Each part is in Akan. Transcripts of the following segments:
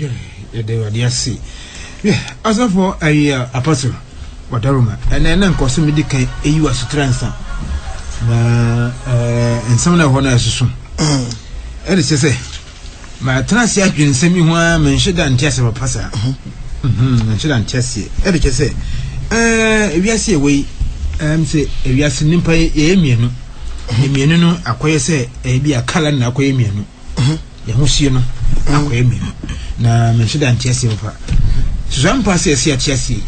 they were the sea. Yeah, as for a apostle, what a rumor, and then Uncle Medica, you as a transa. And some of honors soon. And it's a say, my transia can send me one mentioned and test of a passer. Mentioned and test it. And it's a say, if you see a way, say, if you are sending pay a miano, acquire say, a be a color and acquire miano. Yahusiano, acquire me. Na mentioned and test of her. Some passes here, Chessie.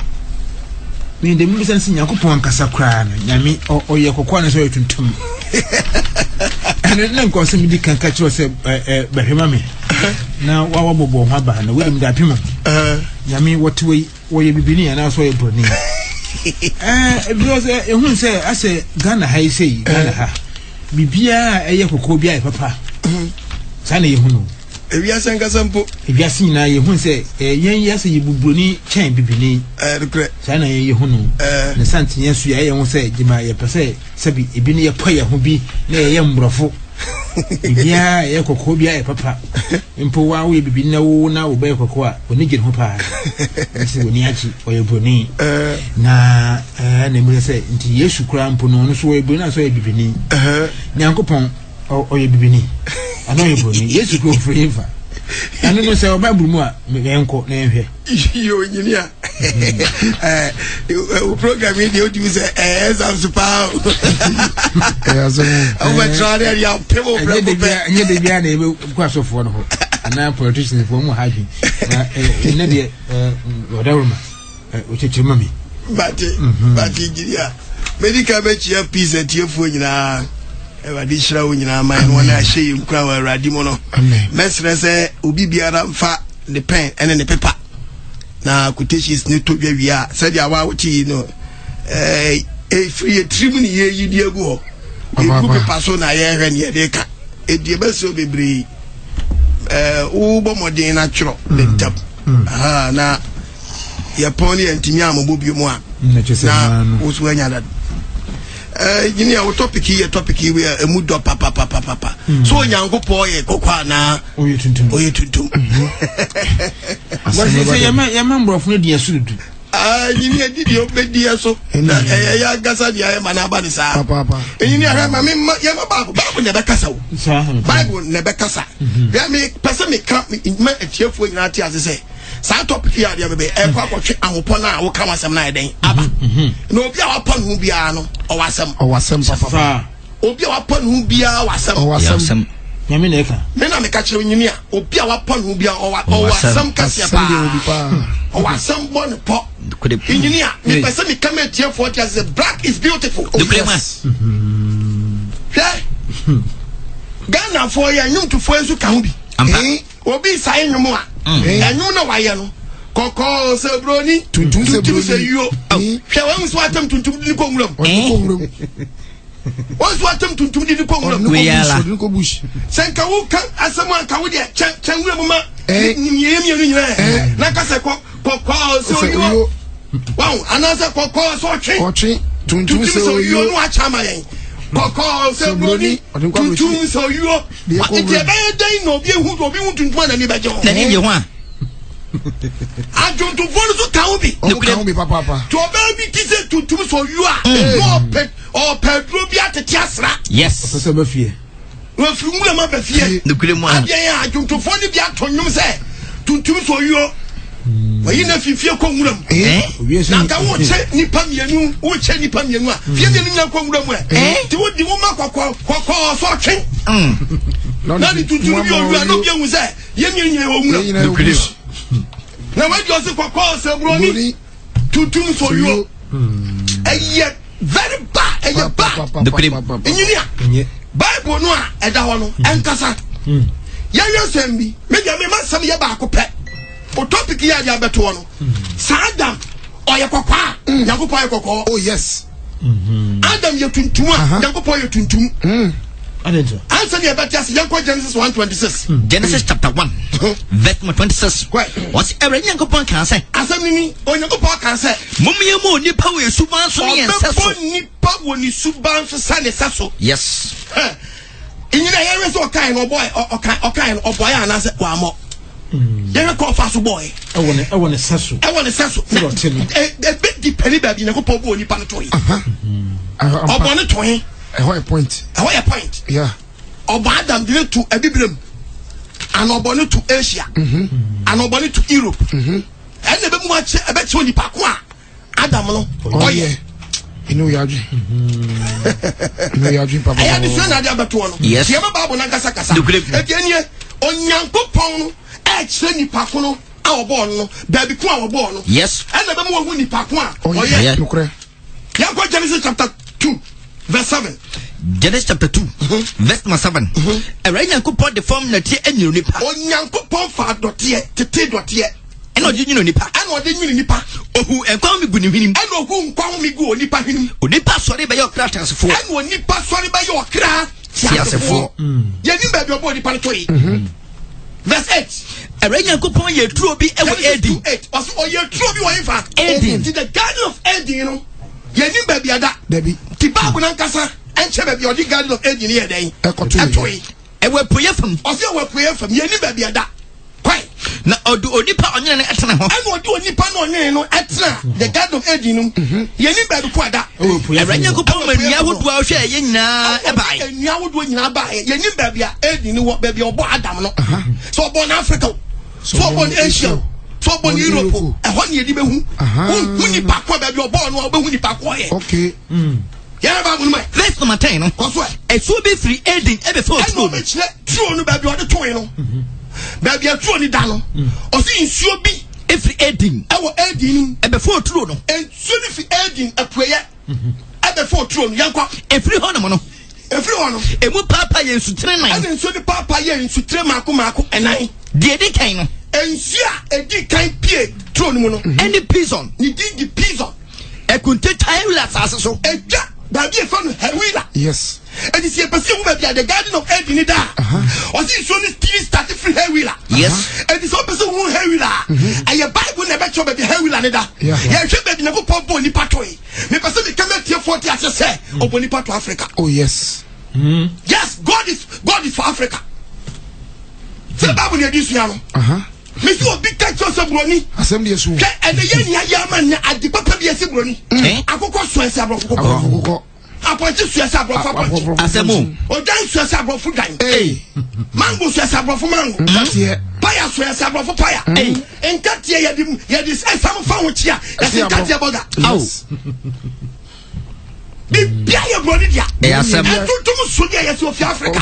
Me the music and Yakupon Casacran, Yami or Yakokwana so to tum. And then cause me can catch us by Himami. Now, Wawabobo Haba and William Dapima. Yami, what way you be being and also a burning. Because who say, I say, Ghana, I say, Ghana, Bibia, a Yakokobia, papa. Sunny, who if you are saying Casampo, if you are seen, I won't say, yes, you buni, chain bibini, regret, Sana, you know, the Santin, yes, I won't say, Jimmy, per se, Sabi, Ibini, a player who be near young brofo. Yeah, Yakokobia, papa. Impoa, we be no now, Becoa, when you get Hopa. This is Niachi or your boni. Na, and they will say, into Yesu Cram, Puno, so we bring us away bibini. Nyankopon or your bibini. I know you boni. Yes, you go for him. I don't know, say, about Buma, my uncle name here. You engineer. Program you use as I'm supposed. Over trying your people, and yet they be unable to cross off one. And now politicians for more hygiene. In India, whatever, which is your mummy. But engineer, medical bet your piece at your phone. Additional when you are mine when I say you cry Radimono. Mestre say, Ubi biara fa the pen and then the paper. Now, quotation is new to be said ya what you know. A free tribune year you dear go. A group person I hear and yet they can. A dear best will be brave. Ubo modern natural. Ah, now, your pony and Timiamo Bubu Moa. Now, who's when you're that. You know, our topic here, we are a mood of papa. So, young go boy, Kokwana, or you to do. What is your member of Lydia Sud? You did your bed, dear, so, Gasadia, Manabanisa, papa. And you know, Bible never castle. Bible never casa. There may person come in my cheerful in our as they say. Sa topic here the other day, a papa and upon our come as some night. No, be our upon who be ano, or some papa. Or be our upon who be our some Yamineka. Then I'm a catcher in you, or be our upon who be our some Cassia or some one pop. Engineer, the person come at here for just the black is beautiful. Ghana for you, new to friends who can be. Or be signing more. And you know why you know. Coco Sabroni to say you. Shall I swat them to the Congo? What's what them to the Congo? Bush. Sanka will come as someone can with their Changuma. Like I said, Coco, so you. Wow, another Coco, so watching to so you know what Chamayan. Coco Sabroni, to so you. What if you're day no be who will be to one and never. I don't want to tell me, Papa. To a baby kiss to so you are no pet or Pedrobia to Tiasra. Yes, Professor Buffy. Well, from Buffy, the Grimoire, I don't want to be out on you, say, to so you. But you know, if you feel Congram, now I won't say Nippon, which any Pamia, feeling Congram, to what the woman call watching. Nothing to do, you are not young, say, you now, what does the call Sabroni to for you? And yet, very bad, and you're bad. The Bible no, and that one, and Cassa. Yaya send me, maybe I may must some Yabaco pet. Or topic here, Yabatuano. Sadam, or Yacopa, Yacopa Coco. Oh, yes. Adam, you're 21, Yacopa, you're 22. Answer me about Genesis 1:26. Genesis chapter 1, verse 26. What's every young couple can say? Asami or young couple can say, Mummy, more nipa will suban so nipa when you suban for Sunday sasso. Yes. In your areas or kind of boy or kind of boy, and I said, one more. Yɛn kɔ fa so boy. ɛwɔ ne saso. A bit depending baby na ko po bo nipa no toy. Obone toy. A point. Yeah. Oba Adam did to a biblum. And obone to Asia. And obone to Europe. And the be much a bet so nipa ko Adam no. Oh yeah. You know you're dream. Papa. I understand that about one. Yes. You have a Bible Nagasa Kasa. Again, on Yanko X nipa ko no our born no baby ko our born no. Yes. And the be mu nipa ko oh yeah. Yanko Genesis chapter 2 verse 7. Genesis chapter 2 verse 7. Right Yanko put the form na tie enu nipa. On Yanko pon fa dotie tete dotie. Eno di nyino nipa. Ano de nyino nipa. Ohu enkwan mi gu ni hwinim. Ano ohu nkwan mi gu nipa hwinim. Onipa sori be yo kra transefo. Ano nipa sori be yo kra transefo. Yeni be bi obo nipa to yi. Verse 8. Right Yanko pon ye true obi e wo Eden. 8. Also o ye true obi wo ifa. Eden. The garden of Eden you know. Yeni be bi ada. Debi. Ti Bible nan kasa enche be bi o di garden of Eden here den. Ekotoyi. E we poye fam. Ose we poye fam. Yeni be bi ada. Kwai. Na odu onipa onyene ne etena ho. Ano odu onipa no onyene no etena the garden of Eden no. Yeni be bi ko ada. Right Yanko pon mania hodo a hwe ye nyina e bai. Mania hodo nyina bai. Yeni be bi a Eden wo be bi obo Adam no. So obo na Africa. So obo na Asia. So obo na Europe. E ho ne yedi be hu. Hu nipa ko be bi obo no obo hu nipa ko ye. Okay. Yena ba bunu mai. Verse number 10 no. Koso e so be free Eden e be for true. Ano be kire true no be bi o de toy no. Baby a true ni da no. O si nsuo bi every Eden. E wo Eden e be for true no. Ensuo ni fi Eden apueye. E be for true no yanko. Every hono no. Every one no. Emu papa ye nsutre nan. Ana nsuo ni papa ye nsutre mako enan. De edi kan no. Ensuo a edi kan pie true no mu no. Any prison. Ni di prison. E kunte tayula asase so. Eja baby e fa no hewila. Yes. And this year, person who may be at the garden of Eden, or see, so this TV started free hair wheeler. Yes. And this person who hair wheeler, and your Bible never show baby hair wheeler. Yeah, should be never pop bony pathway. The person come at here 40 as I say, or bony part to Africa. Oh, yes. Yes, God is for Africa. So, Bible near this piano. Miss you a big catch of Brony. Assembly is and the Yaman at the Papa be a Brony. I go cross Swensa. Appointed Suessa Brofo Asemo. Or Dan Suessa Brofo Dan. Mango Suessa Brofo Mango. Paya Suessa Brofo Paya. And Katia Yadis some found with ya. That's in Katia Boga. House. The Pia Brodidia. Asemo. I told Sudia yes of Africa.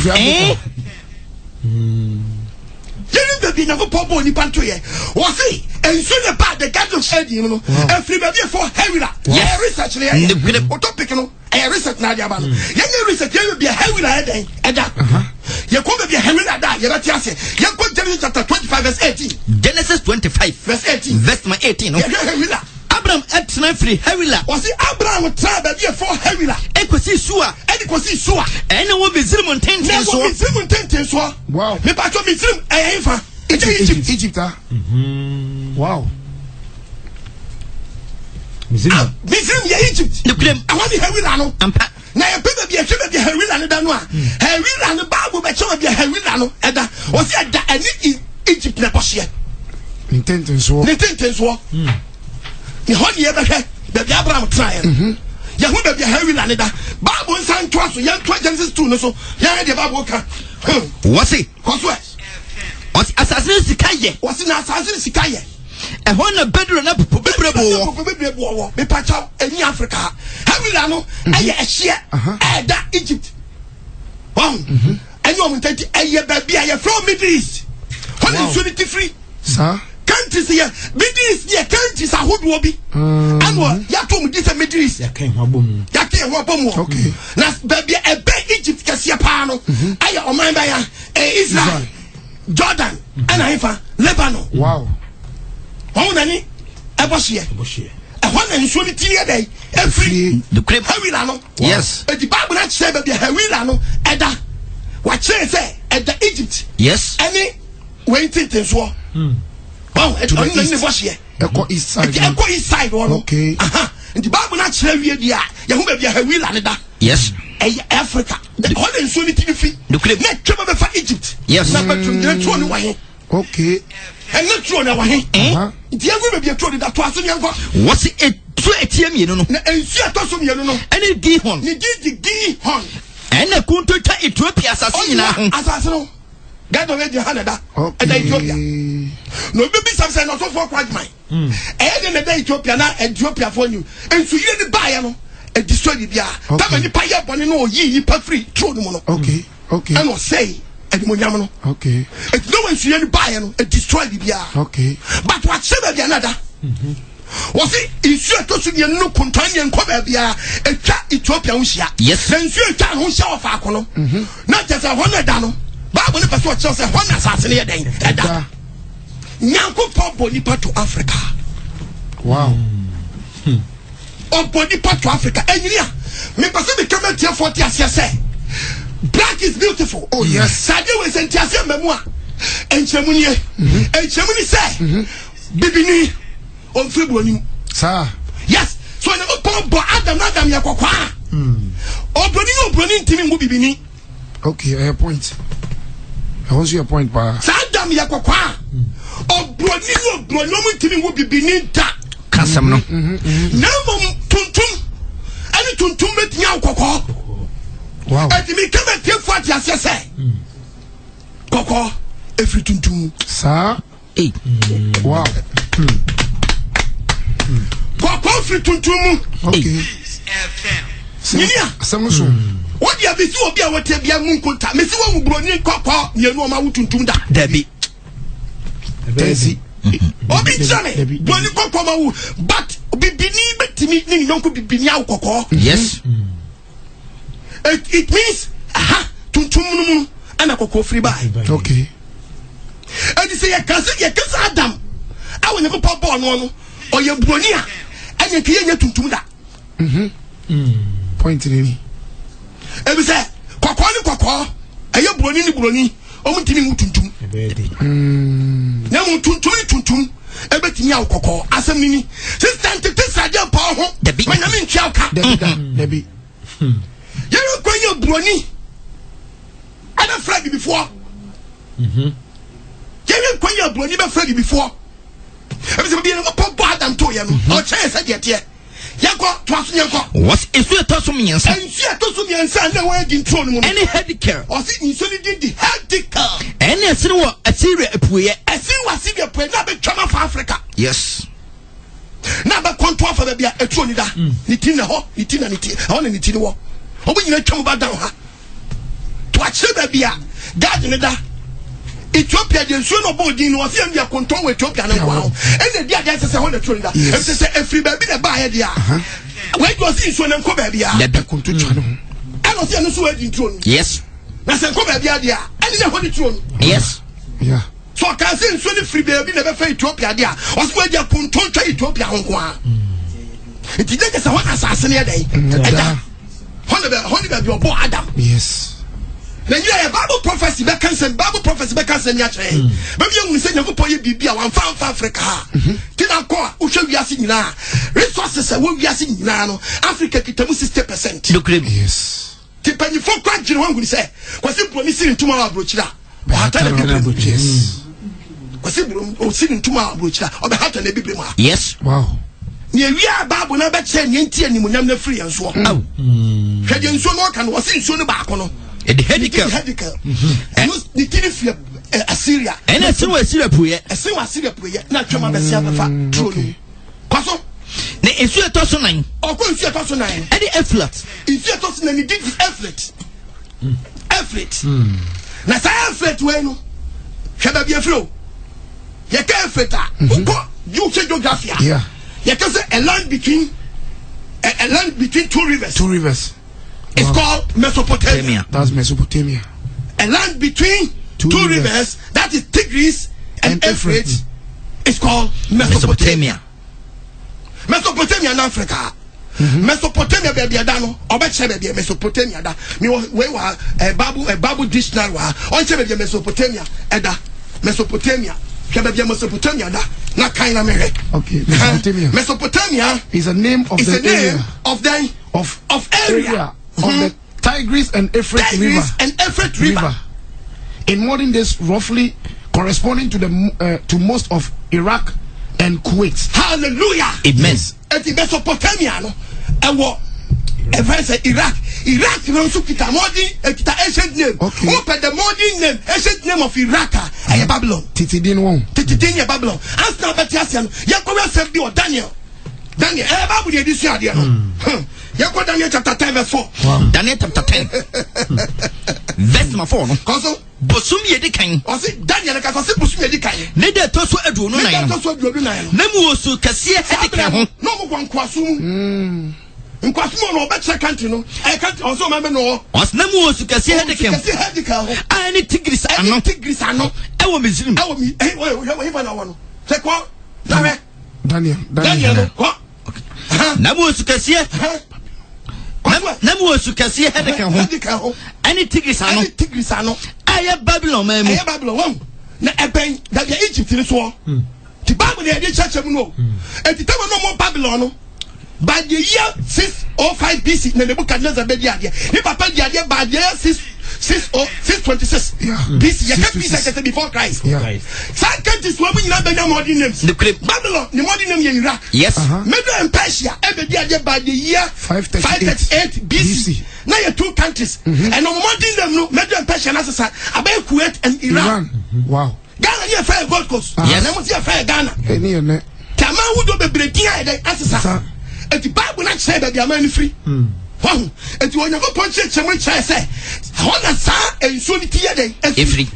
Yeni baby na go popo ni panto ye. Was he? And soon about the garden of Eden, you know. And free baby for Hewila. Yeah, research there. What topic, you know? I research now, Yaban. Young research, you will be a Hewila then. You could be a Hewila that you're not just young Genesis chapter 25, verse 18. Genesis 25, verse 18. Verse 18. Hewila. Abraham etna free Hewila. Was it Abraham tried baby for Hewila? Ekwasi Sua. Ekwasi Sua. And wo be Zilmon Tenten so. Zilmon Tenten so. Wow. Me pa to me Zilm Efa. Egypt. Wow. Misrim ya Egypt. The claim I want the Hewila no. Ampa. Na ya pe be be Hewila no da no a. Hewila no Bible be che be Hewila no. Eda. O se da ani Egypt na bohye. Nintendo so. Ni hon ye be hwe. Be Abraham try. Ya hu be Hewila no da. Bible san to so ya to Genesis 2 no so. Ya the Bible ka. What's it? What's assassin sikaye? What's in assassin sikaye? E ho na bedro na bebrebo wo. Me pa cha eni Africa. Hewila no eye ehye e da Egypt. Wow. Eni o mutati eye ba bia ye from Middle East. Hon so ni free. Sir. Countries here, Middle East here, countries are who will be. And what? Ya to me this Middle East. Ya ken ho bom. Okay. Na baby e be Egypt kase pa no. Aye o man ba ya Israel. Jordan and Haifa, Lebanon. Wow. Oh, Nani, Eboshie. A one and surely tea day, every the crib Hawilano. Yes. But the Bible not say that the Hawilano, Edda. What say at the Egypt? Yes. Any waiting to swore. Oh, it's only Eboshie. Echo East Side. Echo East Side one. Okay. And the Bible not say we are Yahoo be a Hawilana. Yes. Africa. The whole and surely tea free. The crib not come over for Egypt. Yes. Number 2, the 21. Okay. And not true na wahe. Nti agu be bi true da to aso nyanko. What's it to etiem ye no no. Na ensu atoso me no no. Any Gihon. Ni Gihon. And a kunto ta Ethiopia assassin na ho. Assassin. God already had that. And Ethiopia. No baby something not so for quite mine. And then the Ethiopia na Ethiopia for you. And so you the buyer no. And destroy the bia. That many paya boni no yi pa free throw no no. Okay. Okay. And no say and monyam no. Okay. It no one see any buyer no and destroy the bia. Okay. But what say be another? Was it issue to so no kontanye nko bia etwa Ethiopia ho hia. Yes. Then issue etwa ho hia of akono. Na just a one da no. Bible ne person tell say one assassin here den. Eda. Nyanko pop nipa to Africa. Wow. Body part to Africa. Engineer, me person be come here 40 years say. Black is beautiful. Oh yes. Sade we sent here memoir. Enchemuni. Enchemuni say. Bibini on February. Sir. Yes. So na pop Adam yakokwa. Obroni ntimi mu bibini. Okay, a point. I want your point, pa. Adam yakokwa. Obroni mu ntimi mu bibini da. Kasam no. Namom tuntum. Ani tuntum betia ukoko. Wow. Ati mi kama tie 40 ase say. Koko every tuntum. Sir. Hey. Wow. Koko every tuntum. Okay. Ninia. Samuso. What you be so obi a wote bia mu nkonta. Me se wo broni koko ye no ma wo tuntum da. Debi. Desi. Obi chame. Broni koko ma wo but bibini betimi ni nonko bibini a koko. Yes. It means tuntum no ana koko free by. Okay. And you say you can Adam. I will never pop on one or your bronia and you can't tuntum da. Point in any. And we say koko and your broni omutimi tuntum. Now tuntum ebetimi a koko asem ni sister tete sadia pa ho when I mean chauka Debi. You go your broni and a flag before. You go your broni be flag before. Every be no pop Adam to you no or chance said yet yanko to aso yanko What is you to so me and see to so me and na we din tro no any head care or see in so di the head care any asiri wo asiri apuye asiri wasiri apuye na be twama for Africa. yes Na ba control for be a tro ni da ni tin na ho ni tin na ni tin ho na ni tin wo obo nyina twam ba down ha to ache ba bia God ni da Ethiopia de nsuo no bodin no afia mbia control we Ethiopia na kwa ho ene dia dia sese ho na tro ni da e sese every ba bi na ba he dia we go see nsuo na nko ba bia the Kontu twa no. eno se no so we di tro ni yes na se nko ba bia dia ene na ho di tro ni yes Yeah. so can say nsuo ni free baby na be fa Ethiopia dia o se we dia control twa Ethiopia ho ko a enti dia se ho asase ne dey eta ho ne be bi obo Adam. Yes. Na you a Bible prophecy be cancel ya chere maybe you say Nyankopon ye bibia wan fa Africa ti na ko a wo hwe wiase nyina resources wo wiase nyina no Africa kitamu 60%. look at Yes. Ti panifo kwa gire wangu ni say kwase broni siri ntuma wa brochira o hata na bible. Yes. Kwase broni siri ntuma wa brochira o be hata na bible ma yes Wow. ni ewia Bible na be che nti animunyam na free enso oh hwede enso no ka no wase enso no ba kono the head care and ni tini fi Assyria any asiri wo asiri apuye ese wa Assyria puye na twema be sia fa true no kwaso na esu eto so nan okọ esu eto so nan any effort esu eto so nan ni did effort na sa effort we no hweda bi afro ye ka effort a ukọ you say geography Yeah. ye ka say a land between two rivers. Two rivers. It's called Mesopotamia. That's Mesopotamia. A land between two rivers, that is Tigris and Euphrates, is called Mesopotamia. Mesopotamia in Africa. Mesopotamia baby adano, obeche baby Mesopotamia da. Mi we wa Bible dictionary wa. Onche baby Mesopotamia eda. Mesopotamia. Baby Mesopotamia da. Na kaina mere. Okay. Mesopotamia. Mesopotamia is a name of the area of the of area. Of the Tigris and Euphrates River. And Euphrates River. In modern days, roughly corresponding to the to most of Iraq and Kuwait. Hallelujah. Amen. Eti Mesopotamia no ewo say Iraq no so kita modern ancient name. Open the modern name, ancient name of Iraq and Babylon. Titidin one. Titidin Babylon. As now Betiasian, Yakowa said be Daniel. Daniel, Bible edition there no. Yakowa Daniel chapter 10 verse 4. Wow. Daniel chapter 10 verse number 4 no. Koso Bosum yedi kan. O se Daniel ka so bosum yedi kan. Ne de to so aduonu nan. Ne de to so aduonu nan. Na mu osu kase hedika ho. No mo kwankwaso mu. Nkwaso no obeche country no. I can't also remember no. Os na mu osu kase hedika. Kase hedika ho. Ani tigris ano. Tigris ano. Ewo Misrim. Ewo mi. We fa na wono. Se ko. Daniel. Ko. Na mu osu kase. Na mu osu kase hedika ho. Ani tigris ano. Tigris ano. Aye Babylon man. Aye Babylon one. Na eben da Egypt ni so. Ti Bible dey church mu no. E ti tama no mo Babylon no. By the year 605 BC, na Nebuchadnezzar be dia dia. Ni papa dia dia by the year 626 BC. Ya can be said before Christ. Some countries where we not be modern names. Babylon, the modern name is Iraq. Yes. Medo and Persia, be dia by the year 538 BC. Now you two countries. And no modern name no Medo and Persia na sasa about Kuwait and Iran. Wow. Ghana here fair Gold Coast. Yes. Na mo here fair Ghana. Eni ne. Tama wo do be breaking dey asasa. Et the Bible not say that they are man free. Wow. Et you never punch it, someone try say, I want to say, and so the tea day, free.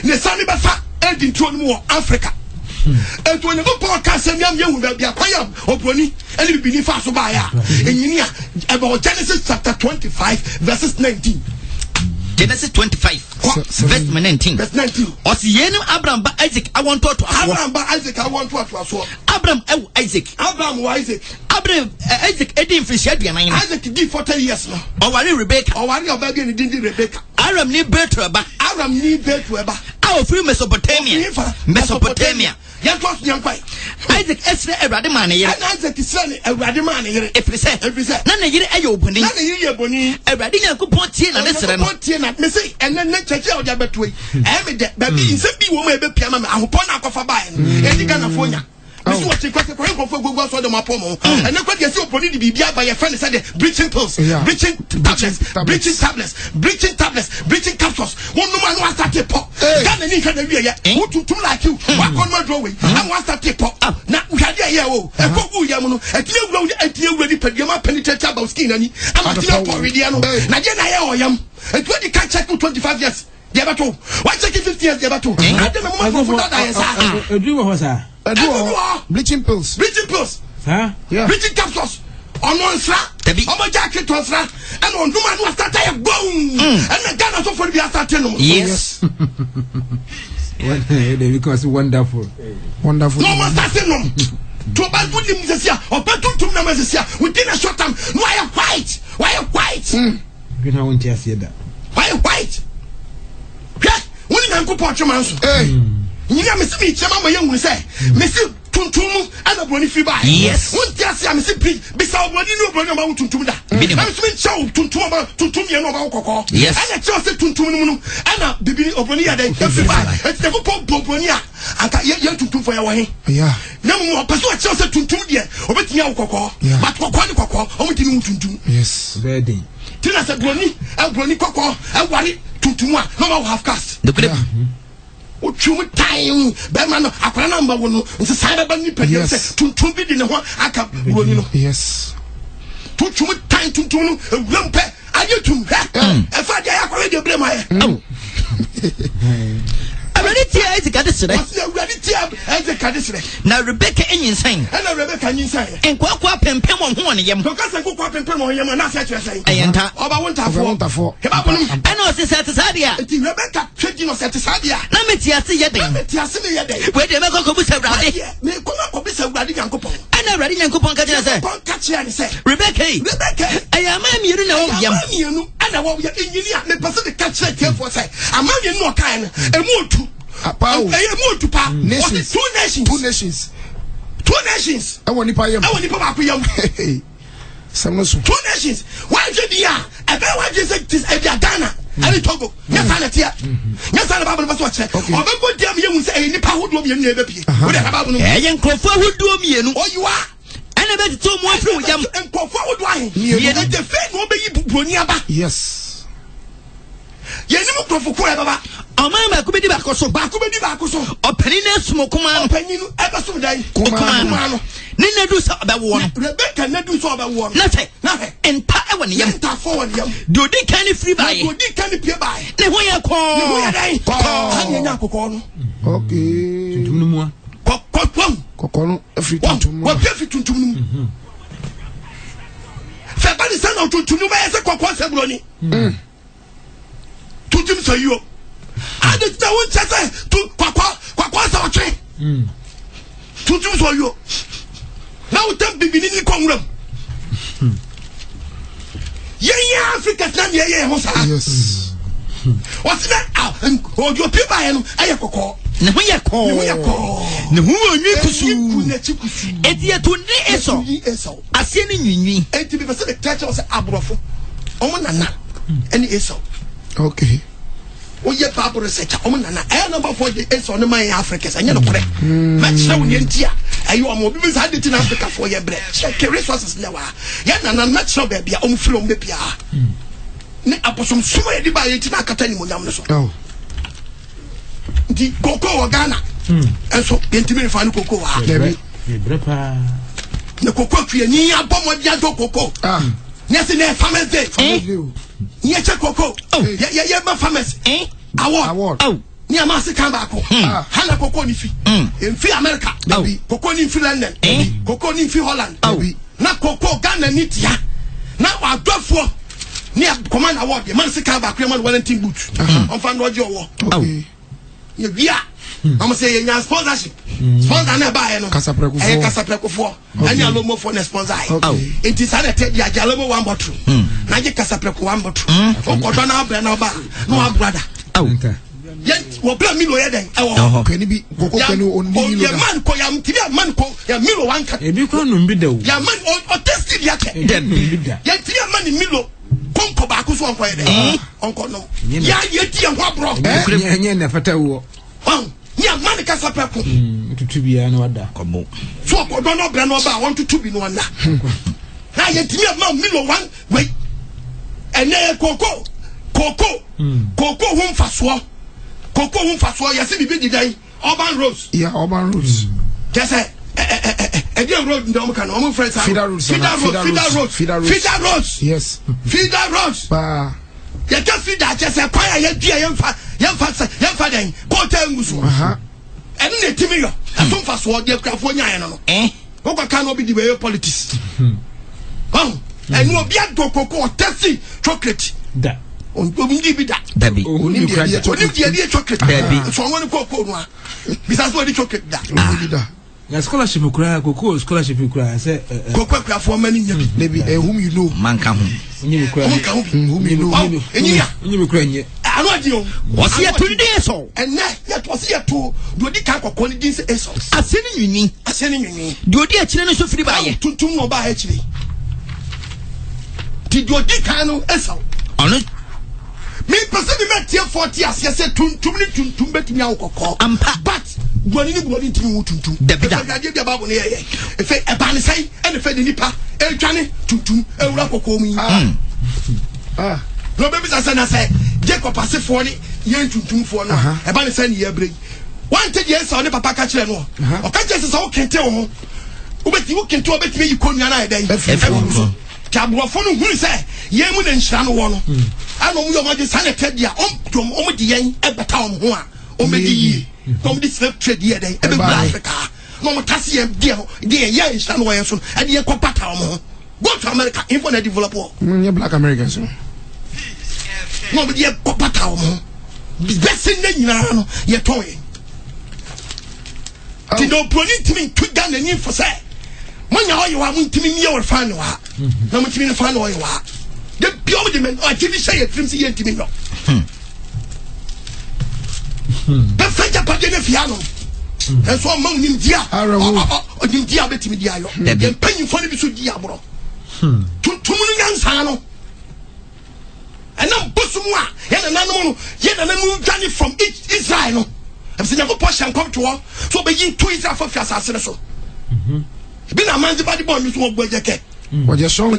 The Sunday Bafa, and in Tronmo, Africa. And when you go podcast and young will be a choir or pony, and it will be fast by and you hear about Genesis chapter 25, verses 19. Genesis 25 verse 19. Verse 19. Osiyenim Abraham ba Isaac I want to Abraham ba Isaac I want to aso. Abraham Isaac. Abraham wa Isaac. Abraham Isaac edi mfirishi aduanan. Isaac did 40 years no. Owari Rebecca. Owari obaga ni din Rebecca. Abraham ni Bethuel ba. Abraham ni Bethuel ba. Awo free Mesopotamia. Yantos nyankwai. Isaac esre Awurade ma ne yere. Isaac isre Awurade ma ne yere. Efrise. Na ne yere ayo oboni. Na ne yere ye boni. Awurade Nyankopɔn tie na ne sere no. Tie na me say ene church o dia betoi. Me de ba bi nsem bi wo ma e be piama me ahopɔ na akɔfa bae no. E di Ghana fo nya. Me so what kwase kwa nkɔfo gogo so de mapo mo. Ene kwa de se oponi di bibia ba ye friend say the bleaching pills, bleaching tablets, bleaching capsules. One no man was start pop. Ghana ni hwɛ na wie ye. Who to like you. Wa kon ma draw way. Am was start pop. Na hwade ye o. E kogu ye mo no. Etie wura di padiama penetrate about skin ani. Am atia pop we dia no. Na je na ye o yam. E to di can check 25 years. They ever told. Why check 50 years? They ever told. I don't know what that is. Bleaching pills. Huh? Yeah. Bleaching capsules. On one slap. On my jacket on slap. And on woman was started boom. And the Ghana so for the starting. Yes. Because wonderful. No more starting. To about put him this year or put 2 numbers this year within a short time. Why are white? You know, I want to say that. Why white? Yeah, when you go to your man's. You know, Miss Beach, Mamma Young will say, Miss Tuntum and a bonny free by. Yes, one just I miss beside what you know, brother, about Tuntum. I'm sweet show Tuntum, you know about Coco. Yes, and I trust Tuntum and a baby of Bonia. It's never pop Bonia. And I yet to for your way. Yeah, no more pursue Chelsea Tuntum, dear, or bet you Coco, but Coco, only Tuntum. Yes, ready. Tina said, Brony Coco, and worry Tuntum, no half cast. The clip. Time, Berman, a number one, the cyber bunny yes. To be in the one I can, yes. To time to lump, I get to her. If I already blame my now Rebecca insane. And Rebecca insane. And Quaqua Pempem on one yam. Because I go up and pem on yam and I said, I enter. I want to for. I know it's Saturday. Rebecca trading or Saturday. Let me tell you, where the Mako was a rally. May come up with a rally uncle. And a rally uncle Catch say, Rebecca, I am you know, yam. And I want your engineer, the Pacific catch for say, I'm not no kind and more to. Nations. Two nations. I want to buy 2 nations. Why did you? I bet what you say this Ghana. ani Togo nyasa na tia nyasa na Bible baso che obego diam ye hu say nipa hodo mienu na ebepie wo de Bible no yen krofo hodo mienu oyiwa ana be to mo afri ujam nkofo hodo ahe mienu de fe no be yi bubuoni aba yes yenimu krofo ko e baba ọmọ ba ko be di ba ko so opani na sumo kuma no opani no ebe so dai kuma no ni na du sa ba wo no Rebecca na du so ba wo no na fe enta e woni yam enta fo woni yam do di kan free buy do di kan pie buy ne ho ye ko ne ho ye dai ko anya nya kokko no okay tuntum no mu a kokko no every tuntum mu wa pie fi tuntum no mu fe ba ni sa na tuntum no ba ye se kokko se bro ni tuntum so yo ade ta won chese tu kwakwa sa otwe tuntum so yo na utam bibini ni kongram ye Africa na ye ho sa yes what's that ojo pipa ye no aye kokko ne ho ye ko ne ho onwi kusu na chikusu etie to ne eso ase ni nwinwi enti be se the church was abrofo omo nana eni eso okay oye Bible research omo nana number 4 the eso no man Africa say no kore ma kire wo ntia ayo omo bi sa de tin Africa for ye bre check resources lewa ya nana ma kire ba bia omo firi omo be bia ne aposom sumo ye di ba ye tina kata ni mo nyam no so di koko wa Ghana enso yentimi fa ni koko wa bre pa ne koko tue ni abomo dia do koko yes ne farmers day ye check koko ye ma farmers award ni amase kan ba ko hala koko ni fi fi America koko ni fi London koko ni fi Holland na koko Ghana ni tia na wadofo ni command award man se kan ba ko man Wellington boot on fan roje owo ye bia I'm say ye sponsorship sponsor na ba ye no kasaprekofo ani alomo for na sponsor it is an ted ya alomo one bottle na je kasapreko one bottle okodo na abra na ba no abrada ye wo bla milo ye den kani bi koko kani on milo ya man ko ya mtibi man ko ya milo one cut e bi ko no mbi da o ya man o tested ya ke den mbi da ya tibi man milo konko ba ko so onko ye den onko no ya ye ti en ho bro nye na fata wo ni amani kasa peko tutu bia na wada komo so okodo no bra no ba want to be no na na ye timi ma milo one wait ene koko hum faso ye se bibi didai urban roads urban roads just Edian road ndom kan o mo friends feeder roads yes feeder roads ba ye ka feeder just e kwaya ye dua yemfa den ko ta nguso ene ne timi yo aso faso de krafo nyae no ko kwa kan obi di we politics enu obi adokoko tesi chocolate da obi ndi bi da baby oni di chocolate baby so won ko no a bisa so di chocolate da bi da ya scholarship kura koko scholarship kura say koko krafo mani nya bi baby whom you know man ka ho nyi kura whom you know nyi kura nye anu adi o wasi ya tunde so enne ya to wasi ya to do di kan koko ni din se eso aseni nwinwi do di akire no so firi ba ye tuntum no ba ha akire ti do di kan no eso ono me person be met here 40 as you say tuntum betimi awokoko ampa but gwani ni gwani ntimi wo tuntum dabida ya dia babu ne ye efe eba ne sai ene fe de nipa etwane tuntum ewura kokko mu no baby say na say Jacob asefo ni ye tuntum fo no eba ne sai ne ye bre wan te je say ne papa ka kire no o ka je say o kente wo obeti wo kente obetimi yi konua na eden tabuafo no hunu say ye mu na nhira no wo no ano mu yo ma de sanete dia om de yen ebeta om ho a om de yi om de slave trade ye den ebe Africa no mo tase ye de ye nhira no wo yen so ade ye kopata om ho go to America info na develop wo nye black Americans no mo de ye kopata om ho besin na nyina no ye ton ye ti do broni timi tuga na ni for say monya oye wa muntimi miye wor fa ne wa na muntimi ne fa ne oye wa de biom de men o timi say e trim si ye ntimi no be fanja pa de ne fia no enso ma unim dia o dim dia betimi dia yo de panyin fo ne bi so dia bro tuntum no nyansa no enam boso Sumwa, Yanano, Yanano, from Israel. No. I'm saying, you push and come to war, so begin to Israel for Fiasa. So, been a man's body born, you won't go jacket. What your song?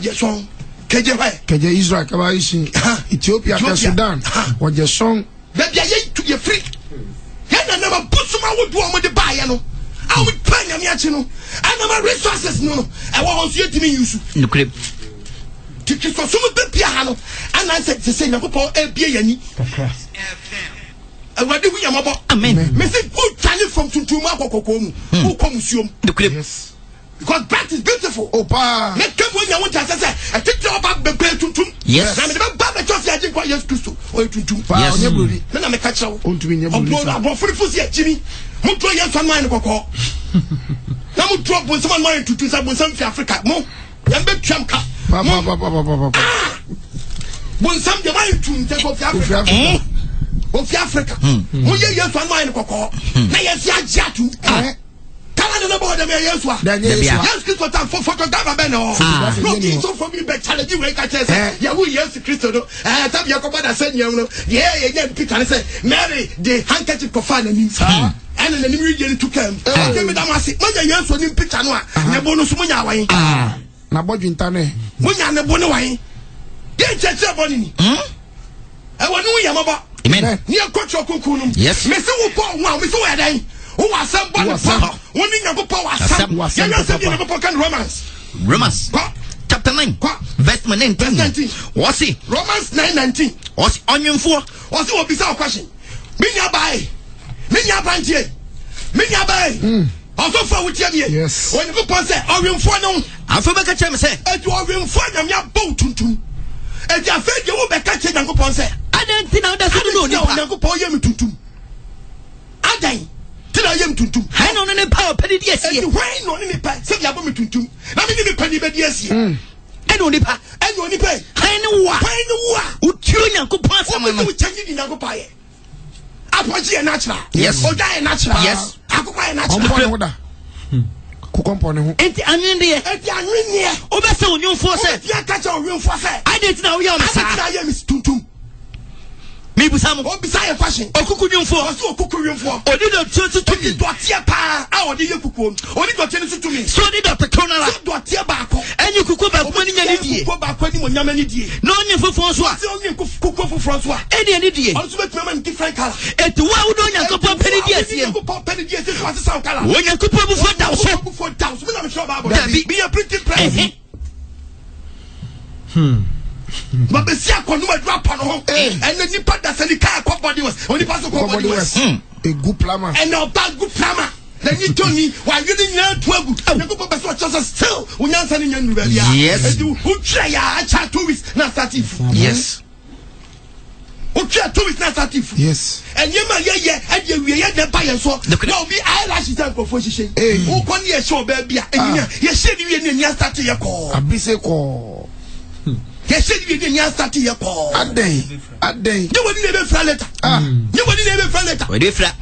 KJ Israel, Kabaishi, Ethiopia, Sudan. What your song? That they to your free. Yana never put some would do with the buyer. I would pay them yet, you know. I never resources, no. I want you to me use no crib. To kiss for some of the piano. And I said, the same about a piano. And what do we am about? Amen. Mrs. Good Chinese from Tuntuma Kokom, who comes you the crib. Because that is beautiful. Oh, pa. Make come when you want to say, I take you about the great Tuntum. Yes. I'm the Baba Josie, I think what you're supposed to. Or Tuntum. Yes. Then I'm a catcher. On to me, I'm for the pussy, Jimmy. Mutual yes, one mind of a call. Now, we drop with someone mind to do some Africa. Mo, Yambe Chamka. When some divine tune take off Africa. Of Africa. When you yes, one mind of a call. Now, yes, Yajatu. Yes, Christo for photograph Beno. No, so for me, but challenge you like I said, Yahoo, yes, Christo. I tell you about the same, yeah, Peter say, Mary, the handkerchief for fun and and then immediately took him. I came with Amasi, when the years when you picture no, bonus Munya way. Nabojin Tane, Munya and the Bonaway. Get your body. I want to know Yamaba. Amen. Near Coach Kukunum. Yes, Mr. Wupon, one with who are they? Who was somebody? One in your power, Romans chapter 9, verse 19. Was he Romans 9:19? Was onion 4? Was it bizarre question? Minya by Minya Bantier, Minya by also for with you. Yes, when you go say, Orion 4 no, I forgot to say, and Orion 4 and your boat tuntum. And you fed you over catching and go on say, I don't think now that's no, go pour you tuntum. I die. I am tuntum. I don't know power penny yes. Why not in the pay? Say you are going tuntum. I mean, the penny bed yes. I don't pay. I don't pay. I know why. I know why. Would you not pass a man with changing in a pay? Apology natural. Yes. Or die natural. Yes. I go buy a natural. Kukompone. And I'm in there. And I'm in there. Oh, that's so new for say. You catch our room for say. I didn't know you are tuntum. Maybe some of beside a fashion. Or cooking for us, or cooking for. Or did not church to me. Dotia pa. Our dear cocoon. Or did not tell to me. So did Dr. Colonel. Dotia bacco. And you could go back when you go back when you Yamani. No one for Francois. Only cook for Francois. Any idiot. Also, with women different color. And to what would you go penny yes? Penny yes is what's some color. When you could put for thousand. I'm sure about that. Be a pretty present. But the second one drop on home, and then you put that the car body was only pass body was a good plumber, and now that good plumber. Then you told me why you didn't learn 12. You go back to us still. We are sending you. Yes, you try a chat 2 weeks, not stative. Yes, okay, 2 weeks, not stative. Yes, and you may, and you the buy and so now be eyelashes and proposition. Who can you show baby? And you said you didn't start your call. A busy call. Yes, you didn't start your call. A day. You wouldn't even fly letter. You wouldn't even fly letter. Where do you fly?